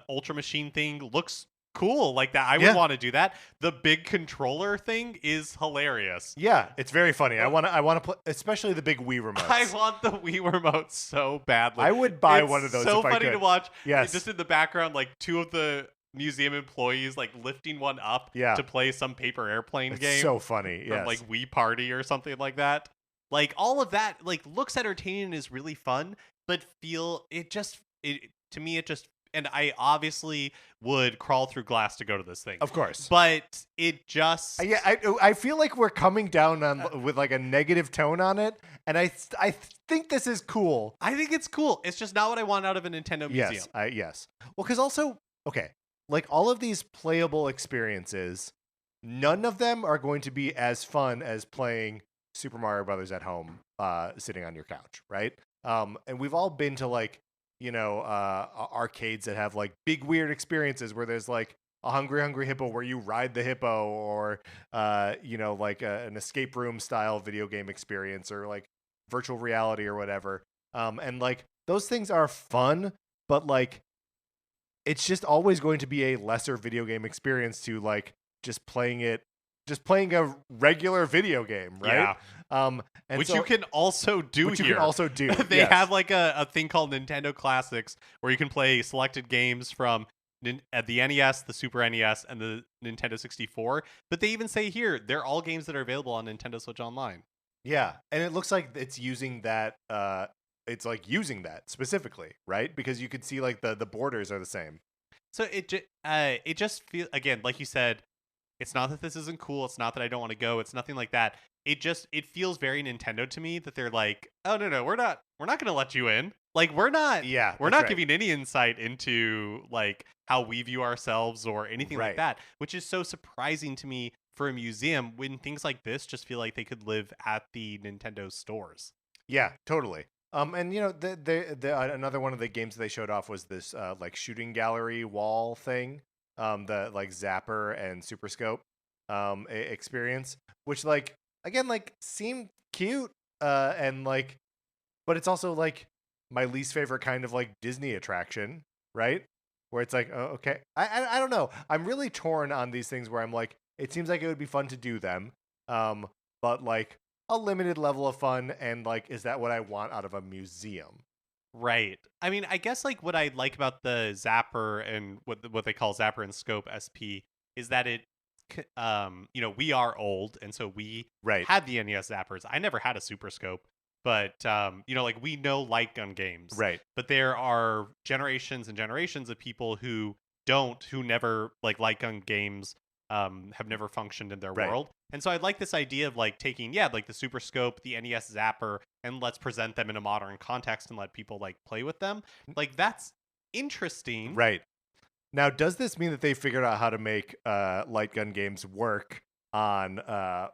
Ultra Machine thing looks cool, like that. I would want to do that. The big controller thing is hilarious. Yeah, it's very funny. I want to play, especially the big Wii remotes. I want the Wii remote so badly. I would buy It's one of those. So if I funny could. to watch. Yes, Just in the background, like 2 of the museum employees like lifting one up to play some paper airplane it's game. So funny. From Yes. like Wii Party or something like that. Like all of that like looks entertaining and is really fun, but to me it just, and I obviously would crawl through glass to go to this thing. Of course. But it just Yeah, I feel like we're coming down on with like a negative tone on it, and I think this is cool. I think it's cool. It's just not what I want out of a Nintendo museum. Yes. Well, because also, okay, like all of these playable experiences, none of them are going to be as fun as playing Super Mario Brothers at home, sitting on your couch, right? And we've all been to like, arcades that have like big weird experiences where there's like a hungry hippo where you ride the hippo, or like an escape room style video game experience, or like virtual reality or whatever. And like those things are fun, but like it's just always going to be a lesser video game experience to like just playing a regular video game, right? Yeah. And Which so you can also do which you here. can also do. They yes. have like a thing called Nintendo Classics where you can play selected games from the NES, the Super NES, and the Nintendo 64. But they even say here they're all games that are available on Nintendo Switch Online. Yeah, and it looks like it's using that. It's like using that specifically, right? Because you could see like the borders are the same. So it just feels, again, like you said, it's not that this isn't cool. It's not that I don't want to go. It's nothing like that. It feels very Nintendo to me that they're like, oh no, we're not gonna let you in. Like we're not That's right. giving any insight into like how we view ourselves or anything like Right. that, which is so surprising to me for a museum when things like this just feel like they could live at the Nintendo stores. Yeah, totally. And another one of the games they showed off was this like shooting gallery wall thing, the like Zapper and Super Scope experience, which like again like seemed cute, and like, but it's also like my least favorite kind of like Disney attraction, right? Where it's like, oh, okay, I don't know. I'm really torn on these things where I'm like, it seems like it would be fun to do them, but like a limited level of fun, and like, is that what I want out of a museum? Right. I mean, I guess like what I like about the Zapper and what they call Zapper and Scope SP is that we are old, and so we Right. had the NES Zappers. I never had a Super Scope, but like we know light gun games. Right. But there are generations and generations of people who never like light gun games, have never functioned in their Right. world. And so I like this idea of like taking, like the Super Scope, the NES Zapper, and let's present them in a modern context and let people like play with them. Like that's interesting. Right. Now, does this mean that they figured out how to make light gun games work on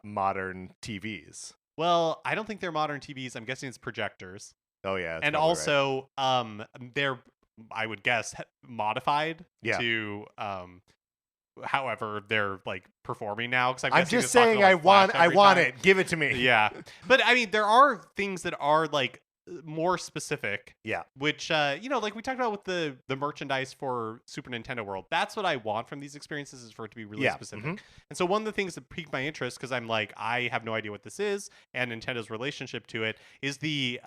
modern TVs? Well, I don't think they're modern TVs. I'm guessing it's projectors. Oh yeah, that's And probably right. also they're, I would guess, modified Yeah. to however they're like performing now, because I'm just saying I want it. Give it to me. Yeah. But I mean, there are things that are like more specific. Yeah. Which like we talked about with the merchandise for Super Nintendo World. That's what I want from these experiences, is for it to be really specific. Mhm. And so one of the things that piqued my interest, because I'm like, I have no idea what this is, and Nintendo's relationship to it, is the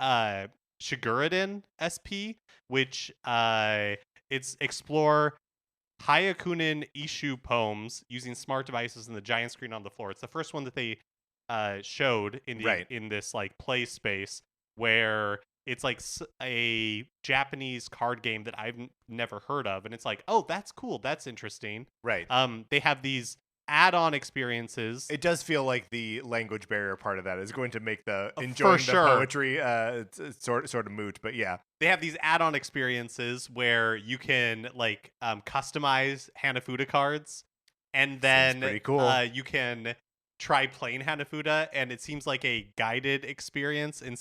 Shiguruden SP, which it's explore Hyakunin Ishu poems using smart devices and the giant screen on the floor. It's the first one that they showed in in this like play space, where it's like a Japanese card game that I've never heard of, and it's like, oh, that's cool, that's interesting. Right. They have these add-on experiences. It does feel like the language barrier part of that is going to make the enjoying the poetry sort of moot, but yeah. They have these add-on experiences where you can like customize Hanafuda cards, and then pretty cool. You can try playing Hanafuda, and it seems like a guided experience in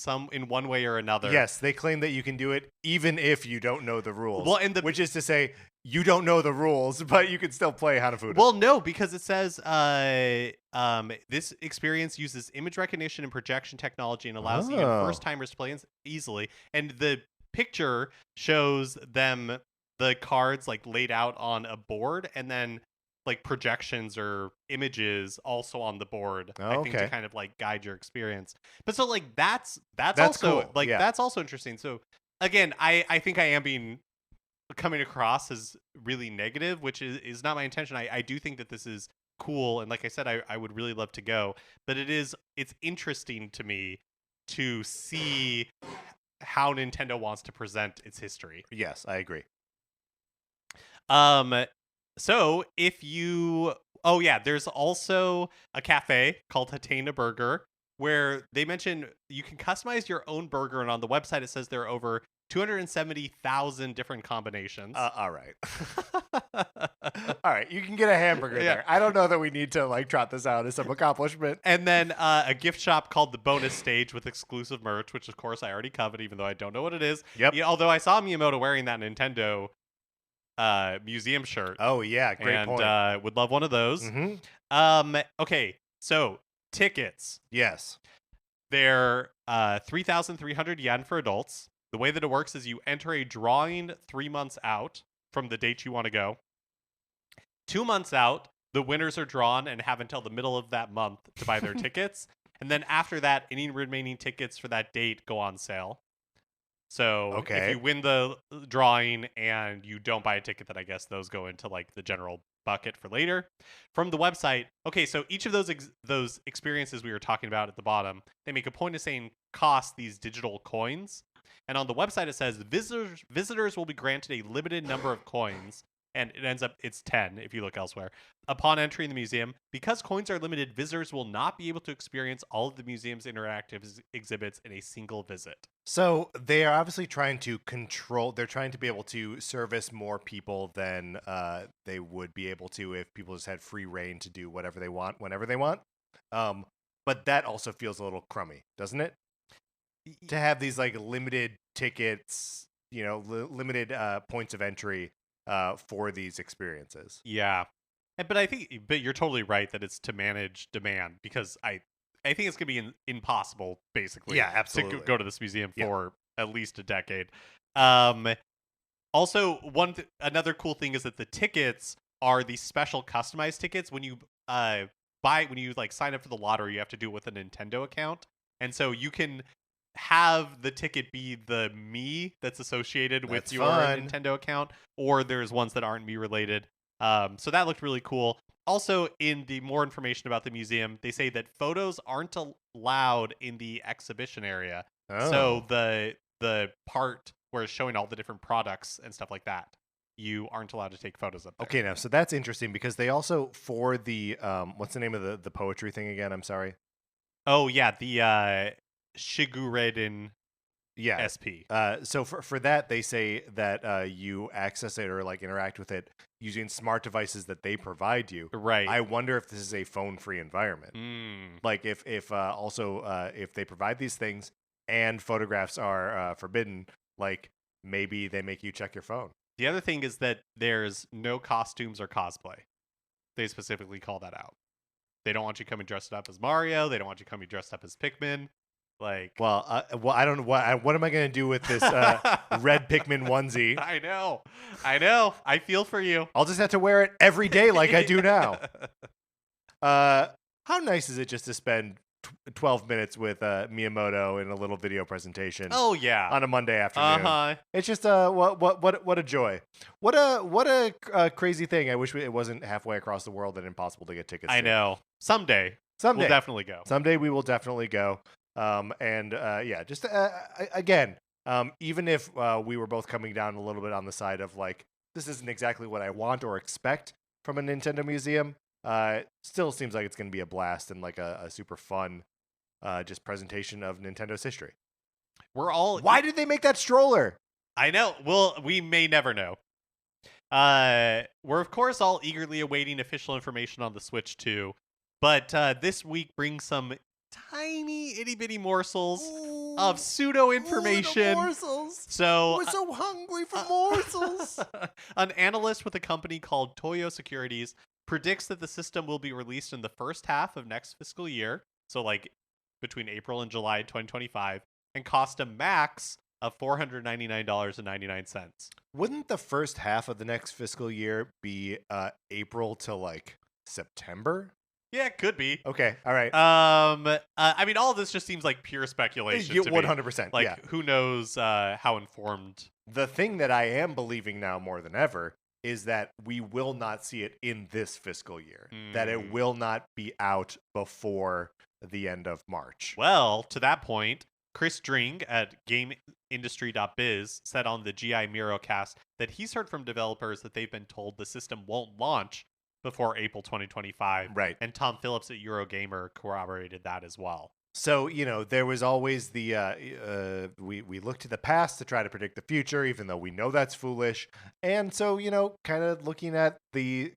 one way or another. Yes, they claim that you can do it even if you don't know the rules. Well, which is to say, you don't know the rules, but you can still play Hanafuda. Well, no, because it says this experience uses image recognition and projection technology and allows even first-timers to play easily. And the picture shows them, the cards like laid out on a board, and then like projections or images also on the board. I think to kind of like guide your experience. But so like that's also cool. like that's also interesting. So again, I think I am coming across as really negative, which is not my intention. I do think that this is cool, and like I said, I would really love to go, but it's interesting to me to see how Nintendo wants to present its history. Yes, I agree. So if you there's also a cafe called Hatena Burger, where they mention you can customize your own burger, and on the website it says there are over 270,000 different combinations. All right. All right, you can get a hamburger Yeah. there. I don't know that we need to like trot this out as some accomplishment. And then a gift shop called the Bonus Stage with exclusive merch, which of course I already covet, even though I don't know what it is. Yep. Yeah, although I saw Miyamoto wearing that Nintendo museum shirt. Oh yeah, great and point. would love one of those. Mm-hmm. Okay, so tickets. Yes. They're 3,300 yen for adults. The way that it works is you enter a drawing 3 months out from the date you want to go. 2 months out, the winners are drawn and have until the middle of that month to buy their tickets. And then after that, any remaining tickets for that date go on sale. So if you win the drawing and you don't buy a ticket, then I guess those go into like the general bucket for later. From the website, okay, so each of those experiences we were talking about at the bottom, they make a point of saying cost these digital coins. And on the website it says visitors will be granted a limited number of coins, and it ends up it's 10 if you look elsewhere. Upon entering the museum, because coins are limited, visitors will not be able to experience all of the museum's interactive exhibits in a single visit. So they are obviously trying to control. They're trying to be able to service more people than they would be able to if people just had free reign to do whatever they want whenever they want. But that also feels a little crummy, doesn't it? To have these like limited tickets, limited points of entry for these experiences. Yeah. But you're totally right that it's to manage demand, because I think it's going to be impossible, basically. Yeah, absolutely. To go to this museum for at least a decade. Also, another cool thing is that the tickets are these special customized tickets. When you sign up for the lottery, you have to do it with a Nintendo account, and so you can have the ticket be the Mii that's associated with your Nintendo account, or there's ones that aren't Mii related. So that looked really cool. Also, in the more information about the museum, they say that photos aren't allowed in the exhibition area. Oh. So the part where it's showing all the different products and stuff like that, you aren't allowed to take photos of there. Okay, now so that's interesting, because they also, for the what's the name of the poetry thing again? I'm sorry. Oh yeah, the Shigureden SP. So for that, they say that you access it or like interact with it using smart devices that they provide you. Right. I wonder if this is a phone-free environment. Like if they provide these things and photographs are forbidden, like maybe they make you check your phone. The other thing is that there's no costumes or cosplay. They specifically call that out. They don't want you coming dressed up as Mario. They don't want you coming dressed up as Pikmin. Well, I don't know what am I going to do with this red Pikmin onesie? I know. I feel for you. I'll just have to wear it every day like I do now. How nice is it just to spend 12 minutes with Miyamoto in a little video presentation? Oh yeah, on a Monday afternoon. It's just what a joy. What a crazy thing. I wish it wasn't halfway across the world and impossible to get tickets. I know. Someday we'll definitely go. Someday we will definitely go. Again, even if we were both coming down a little bit on the side of like, this isn't exactly what I want or expect from a Nintendo museum, still seems like it's going to be a blast and like a super fun just presentation of Nintendo's history. Why did they make that stroller? I know. Well, we may never know. We're of course all eagerly awaiting official information on the Switch 2, but this week brings some tiny itty bitty morsels of pseudo information. Morsels. So we're so hungry for morsels. An analyst with a company called Toyo Securities predicts that the system will be released in the first half of next fiscal year, so like between April and July 2025, and cost a max of $499.99. Wouldn't the first half of the next fiscal year be April to like September? Yeah, it could be. Okay, all right. I mean, all of this just seems like pure speculation to 100%. Like, yeah. Who knows how informed. The thing that I am believing now more than ever is that we will not see it in this fiscal year. That it will not be out before the end of March. Well, to that point, Chris Dring at GameIndustry.biz said on the GI Mirocast that he's heard from developers that they've been told the system won't launch before April 2025. Right. And Tom Phillips at Eurogamer corroborated that as well. So, there was always the we look to the past to try to predict the future, even though we know that's foolish. And so, kind of looking at the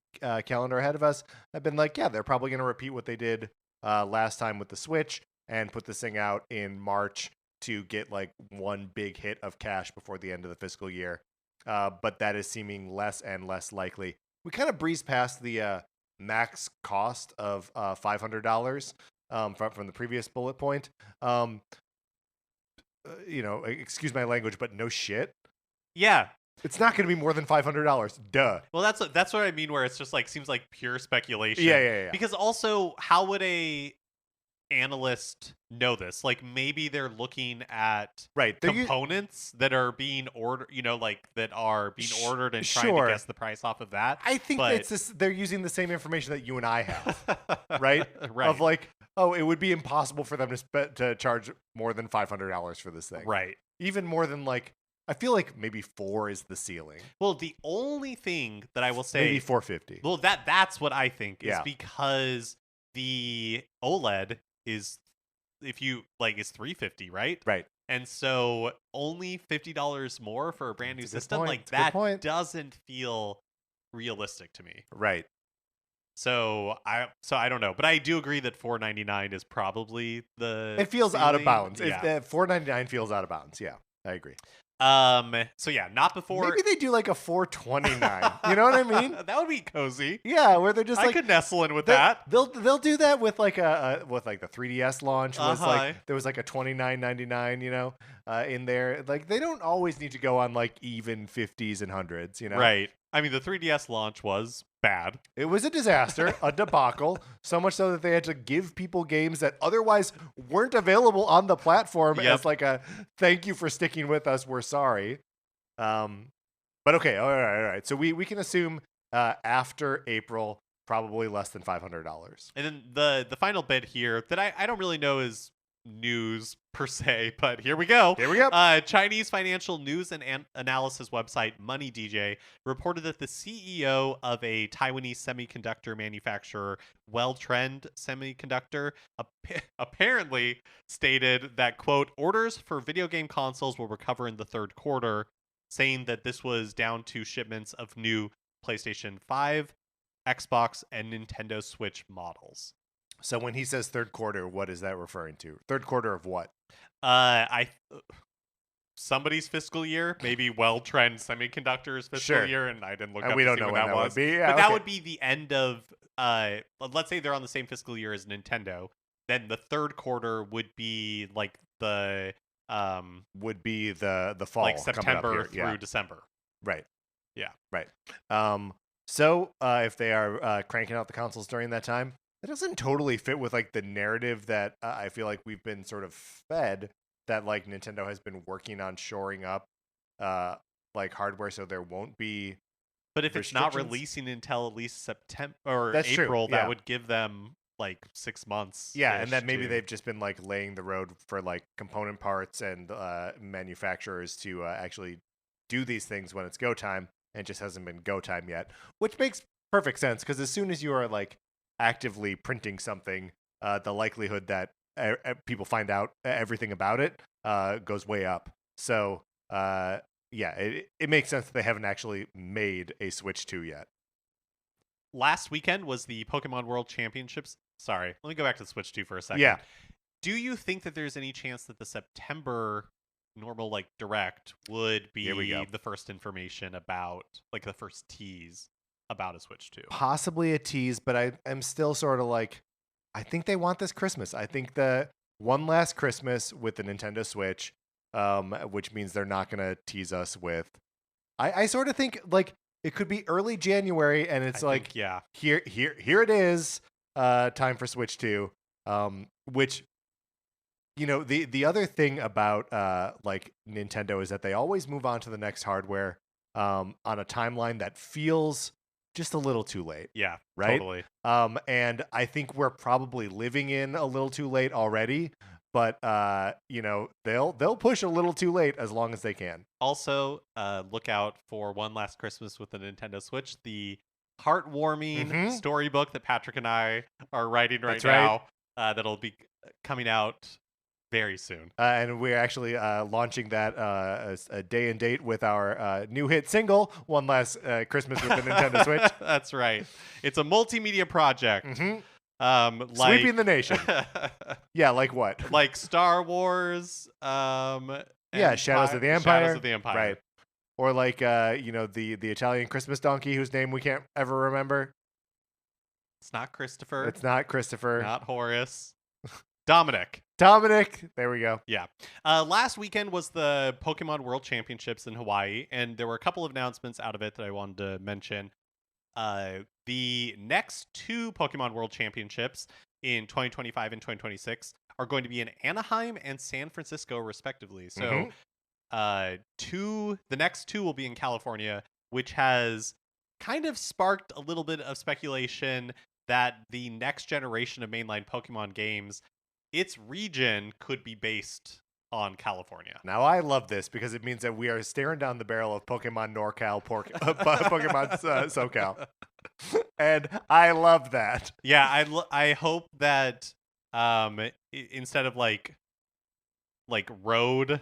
calendar ahead of us, I've been like, yeah, they're probably going to repeat what they did last time with the Switch and put this thing out in March to get like one big hit of cash before the end of the fiscal year. But that is seeming less and less likely. We kind of breezed past the max cost of $500 from the previous bullet point. Excuse my language, but no shit. Yeah. It's not going to be more than $500. Duh. Well, that's what I mean. Where it's just like seems like pure speculation. Yeah. Because also, how would a analyst know this? Like maybe they're looking at Right. components that are being ordered. That are being ordered and trying Sure. to guess the price off of that. I think but... it's this, they're using the same information that you and I have, right? Right. Of like, oh, it would be impossible for them to charge more than $500 for this thing. Right. Even more than like, I feel like maybe 4 is the ceiling. Well, the only thing that I will say, maybe 450. Well, that's what I think is Yeah. because the OLED is, if you like, is $350, right? Right. And so only $50 more for a brand new That's a good system, point. like That's a good that point. doesn't feel realistic to me. Right. So I don't know, but I do agree that $499 is probably the. It feels out of ceiling. bounds. Yeah. If $499 feels out of bounds, yeah, I agree. So yeah, not before. Maybe they do like a $429. You know what I mean? That would be cozy. Yeah, where they're just I like could nestle in with that. They'll do that with like with like the 3DS launch was Uh-huh. like there was like a $29.99, in there. Like they don't always need to go on like even 50s and hundreds, Right. I mean, the 3DS launch was bad. It was a disaster, a debacle, so much so that they had to give people games that otherwise weren't available on the platform Yep. as like a thank you for sticking with us. We're sorry. But okay, all right. So we can assume after April, probably less than $500. And then the final bit here that I don't really know is news per se, but here we go. Here we go. Chinese financial news and analysis website Money DJ reported that the CEO of a Taiwanese semiconductor manufacturer, Well-Trend Semiconductor, apparently stated that, quote, orders for video game consoles will recover in the third quarter, saying that this was down to shipments of new PlayStation 5, Xbox, and Nintendo Switch models. So when he says third quarter, what is that referring to? Third quarter of what? Somebody's fiscal year, maybe Well-Trend Semiconductor's fiscal Sure. year, and I didn't look And up we to don't see know when when that would was. be. Yeah, but that okay. would be the end of let's say they're on the same fiscal year as Nintendo. Then the third quarter would be like the would be the fall, like coming up September here. through Yeah. December. Right. Yeah. Right. So if they are cranking out the consoles during that time, that doesn't totally fit with like the narrative that I feel like we've been sort of fed, that like Nintendo has been working on shoring up like hardware so there won't be. But if it's not restrictions? releasing until at least September or That's true, April, yeah. that would give them like 6 months. Yeah, and that maybe they've just been like laying the road for like component parts and manufacturers to actually do these things when it's go time, and it just hasn't been go time yet, which makes perfect sense because as soon as you are like actively printing something, the likelihood that people find out everything about it goes way up. So yeah, it makes sense that they haven't actually made a Switch 2 yet. Last weekend was the Pokemon World Championships. Sorry, let me go back to Switch 2 for a second. Yeah. Do you think that there's any chance that the September normal like direct would Here we be go. the first information about like the first tease about a Switch 2? Possibly a tease, but I'm still sort of like, I think they want this Christmas. I think the one last Christmas with the Nintendo Switch, which means they're not going to tease us with. I sort of think like it could be early January, and it's like, yeah, here it is, time for Switch 2, which, the other thing about like Nintendo is that they always move on to the next hardware on a timeline that feels just a little too late. Yeah, right. Totally. And I think we're probably living in a little too late already, but they'll push a little too late as long as they can. Also, look out for One Last Christmas with the Nintendo Switch, the heartwarming storybook that Patrick and I are writing right That's right. now. That'll be coming out very soon. And we're actually launching that a day and date with our new hit single, One Last Christmas with the Nintendo Switch. That's right. It's a multimedia project. Like Sweeping the nation. Yeah, like what? like Star Wars. Yeah, Shadows of the Empire. Shadows of the Empire. Right. Or like the Italian Christmas donkey whose name we can't ever remember. It's not Christopher. It's not Christopher. Not Horace. Dominic. There we go. Yeah. Last weekend was the Pokemon World Championships in Hawaii, and there were a couple of announcements out of it that I wanted to mention. The next two Pokemon World Championships in 2025 and 2026 are going to be in Anaheim and San Francisco, respectively. So, the next two will be in California, which has kind of sparked a little bit of speculation that the next generation of mainline Pokemon games, its region could be based on California. Now I love this because it means that we are staring down the barrel of Pokemon NorCal, Pokemon SoCal, and I love that. Yeah, I hope that instead of like road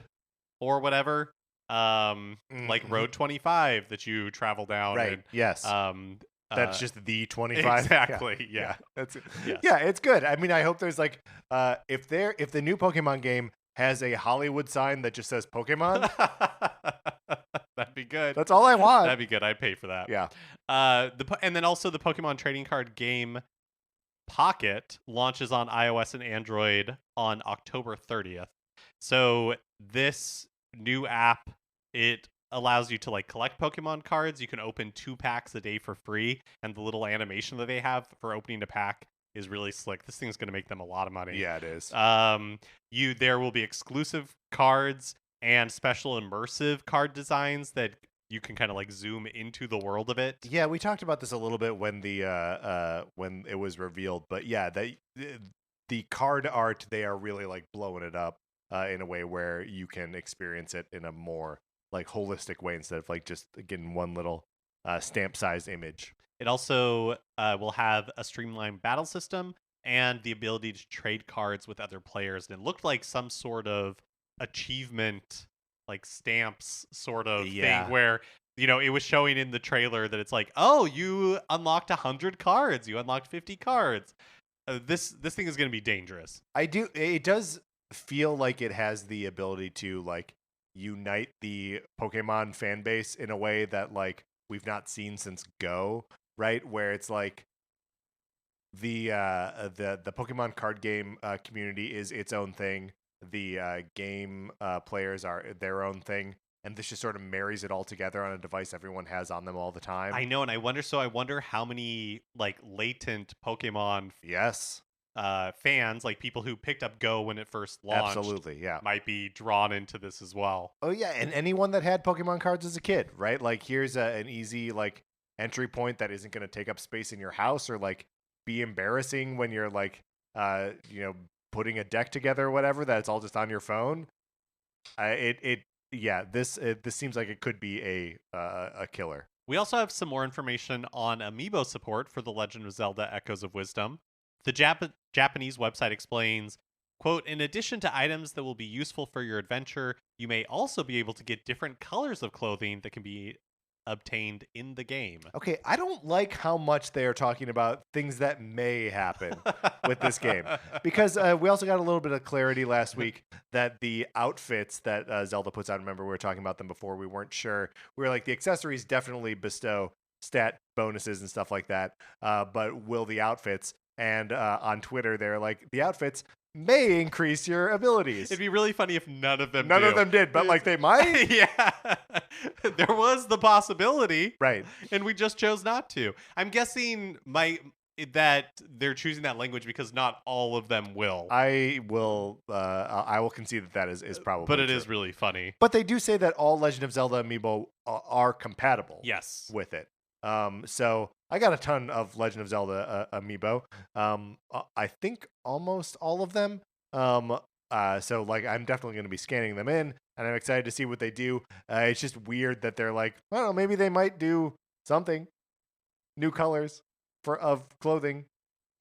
or whatever, like Road 25 that you travel down. Right. And, yes. That's just the 25. Exactly. Yeah. That's Yes. Yeah, it's good. I mean, I hope there's like if the new Pokemon game has a Hollywood sign that just says Pokemon, that'd be good. that's all I want. That'd be good. I'd pay for that. Yeah. And then also the Pokemon trading card game Pocket launches on iOS and Android on October 30th. So this new app, it allows you to like collect Pokemon cards. You can open 2 packs a day for free, and the little animation that they have for opening a pack is really slick. This thing's going to make them a lot of money. Yeah, it is. There will be exclusive cards and special immersive card designs that you can kind of like zoom into the world of it. Yeah, we talked about this a little bit when when it was revealed, but yeah, the card art, they are really like blowing it up in a way where you can experience it in a more like holistic way instead of like just getting one little stamp-sized image. It also will have a streamlined battle system and the ability to trade cards with other players. And it looked like some sort of achievement, like stamps sort of thing where, it was showing in the trailer that it's like, oh, you unlocked 100 cards. You unlocked 50 cards. This thing is going to be dangerous. It does feel like it has the ability to like unite the Pokemon fan base in a way that like we've not seen since Go, right? Where it's like the Pokemon card game community is its own thing. The game players are their own thing, and this just sort of marries it all together on a device everyone has on them all the time. I know, and I wonder how many like latent Pokemon fans, like people who picked up Go when it first launched, absolutely, yeah, might be drawn into this as well. Oh yeah, and anyone that had Pokemon cards as a kid, right? Like here's an easy like entry point that isn't going to take up space in your house or like be embarrassing when you're like putting a deck together or whatever. That's all just on your phone. This seems like it could be a killer. We also have some more information on Amiibo support for The Legend of Zelda: Echoes of Wisdom. The Japanese website explains, quote, in addition to items that will be useful for your adventure, you may also be able to get different colors of clothing that can be obtained in the game. Okay, I don't like how much they are talking about things that may happen with this game. Because we also got a little bit of clarity last week that the outfits that Zelda puts on, remember we were talking about them before, we weren't sure. We were like, the accessories definitely bestow stat bonuses and stuff like that, but will the outfits? And on Twitter, they're like, the outfits may increase your abilities. It'd be really funny if none of them did, but like they might. Yeah. There was the possibility. Right. And we just chose not to. I'm guessing that they're choosing that language because not all of them will. I will concede that is probably But it true. is really funny. But they do say that all Legend of Zelda Amiibo are compatible with it. So I got a ton of Legend of Zelda Amiibo. I think almost all of them. So like I'm definitely going to be scanning them in, and I'm excited to see what they do. It's just weird that they're like, I don't know, maybe they might do something. New colors of clothing,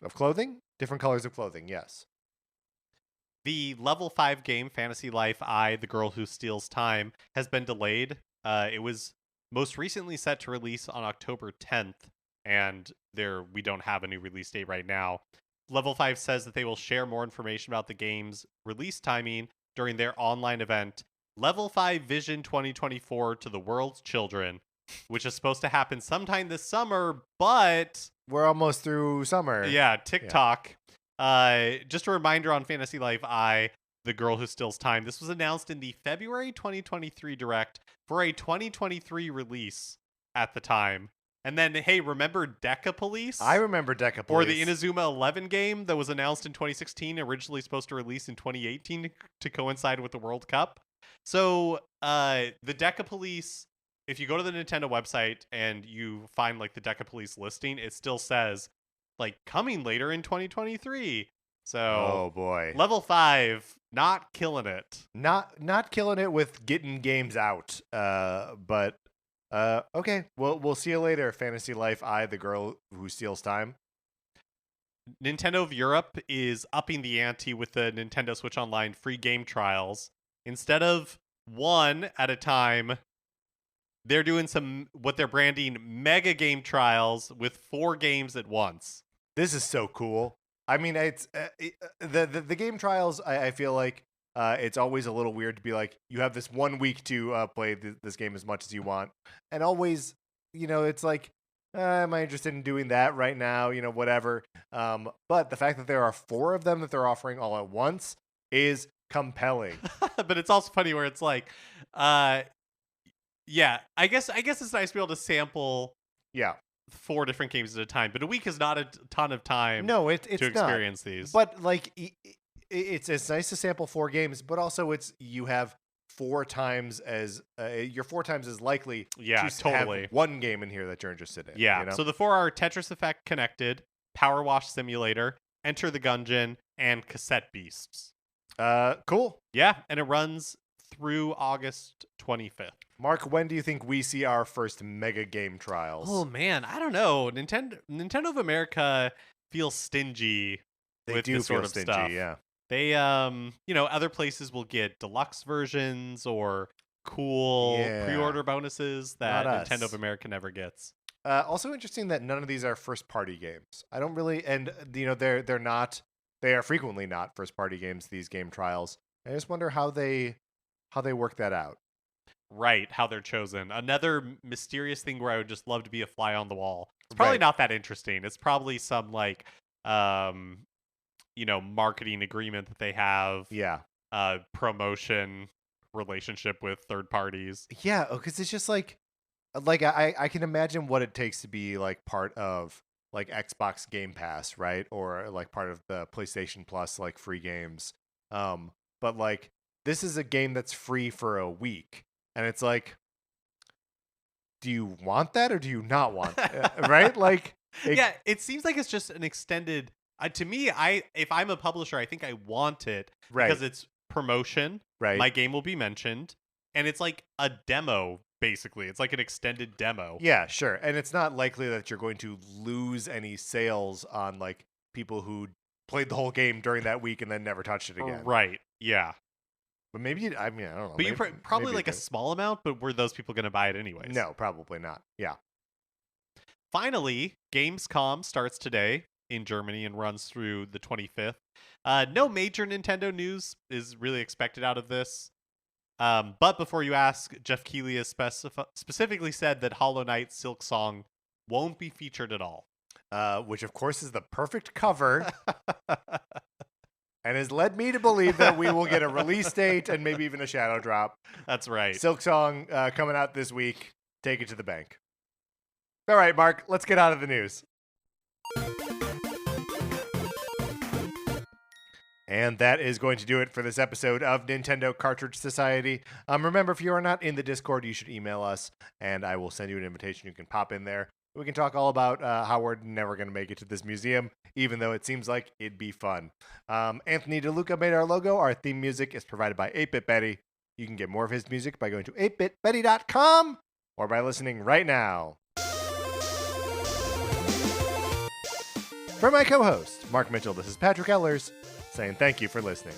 different colors of clothing. Yes. The level 5 game, Fantasy Life I, The Girl Who Steals Time, has been delayed. It was most recently set to release on October 10th, and we don't have a new release date right now. Level 5 says that they will share more information about the game's release timing during their online event, Level 5 Vision 2024 to the World's Children, which is supposed to happen sometime this summer, but We're almost through summer. yeah, TikTok. Just a reminder on Fantasy Life I, The Girl Who Steals Time. This was announced in the February 2023 Direct for a 2023 release at the time. And then, hey, remember Deca Police? I remember Deca Police. Or the Inazuma 11 game that was announced in 2016, originally supposed to release in 2018 to coincide with the World Cup. So, the Deca Police, if you go to the Nintendo website and you find like the Deca Police listing, it still says like coming later in 2023. So, oh boy, Level 5 not killing it. Not killing it with getting games out. But okay, we'll see you later. Fantasy Life I, The Girl Who Steals Time. Nintendo of Europe is upping the ante with the Nintendo Switch Online free game trials. Instead of one at a time, they're doing what they're branding mega game trials with 4 games at once. This is so cool. I mean, it's the game trials. I feel like it's always a little weird to be like, you have this 1 week to play this game as much as you want, and always, it's like, am I interested in doing that right now? Whatever. But the fact that there are 4 of them that they're offering all at once is compelling. But it's also funny where it's like, yeah, I guess it's nice to be able to sample. Yeah. 4 different games at a time, but a week is not a ton of time. No, it's to experience these. But like, it's nice to sample 4 games, but also you have 4 times as you're 4 times as likely. Yeah, to totally. have one game in here that you're interested in. Yeah. So the 4 are Tetris Effect Connected, Power Wash Simulator, Enter the Gungeon, and Cassette Beasts. Cool. Yeah, and it runs through August 25th. Mark, when do you think we see our first mega game trials? Oh man, I don't know. Nintendo of America feels stingy with this sort of stuff. Yeah. They other places will get deluxe versions or cool pre-order bonuses that Nintendo of America never gets. Also interesting that none of these are first party games. I don't really, and they're not. They are frequently not first party games, these game trials. I just wonder how they work that out. Right, how they're chosen. Another mysterious thing where I would just love to be a fly on the wall. It's probably not that interesting. It's probably some like marketing agreement that they have. Yeah. Promotion relationship with third parties. Yeah, because it's just like I can imagine what it takes to be like part of like Xbox Game Pass, right? Or like part of the PlayStation Plus like free games. But like this is a game that's free for a week. And it's like, do you want that or do you not want that? Right? Like, it seems like it's just an extended. To me, if I'm a publisher, I think I want it because it's promotion. Right. My game will be mentioned, and it's like a demo. Basically, it's like an extended demo. Yeah, sure. And it's not likely that you're going to lose any sales on like people who played the whole game during that week and then never touched it again. Right. Yeah. But maybe, I don't know. But you probably like a small amount, but were those people going to buy it anyways? No, probably not. Yeah. Finally, Gamescom starts today in Germany and runs through the 25th. No major Nintendo news is really expected out of this. But before you ask, Jeff Keighley has specifically said that Hollow Knight Silk Song won't be featured at all. Which, of course, is the perfect cover. And has led me to believe that we will get a release date and maybe even a shadow drop. That's right. Silk Song coming out this week. Take it to the bank. All right, Mark, let's get out of the news. And that is going to do it for this episode of Nintendo Cartridge Society. Remember, if you are not in the Discord, you should email us, and I will send you an invitation. You can pop in there. We can talk all about how we're never going to make it to this museum, even though it seems like it'd be fun. Anthony DeLuca made our logo. Our theme music is provided by 8-Bit Betty. You can get more of his music by going to 8bitbetty.com or by listening right now. For my co-host, Mark Mitchell, this is Patrick Ellers, saying thank you for listening.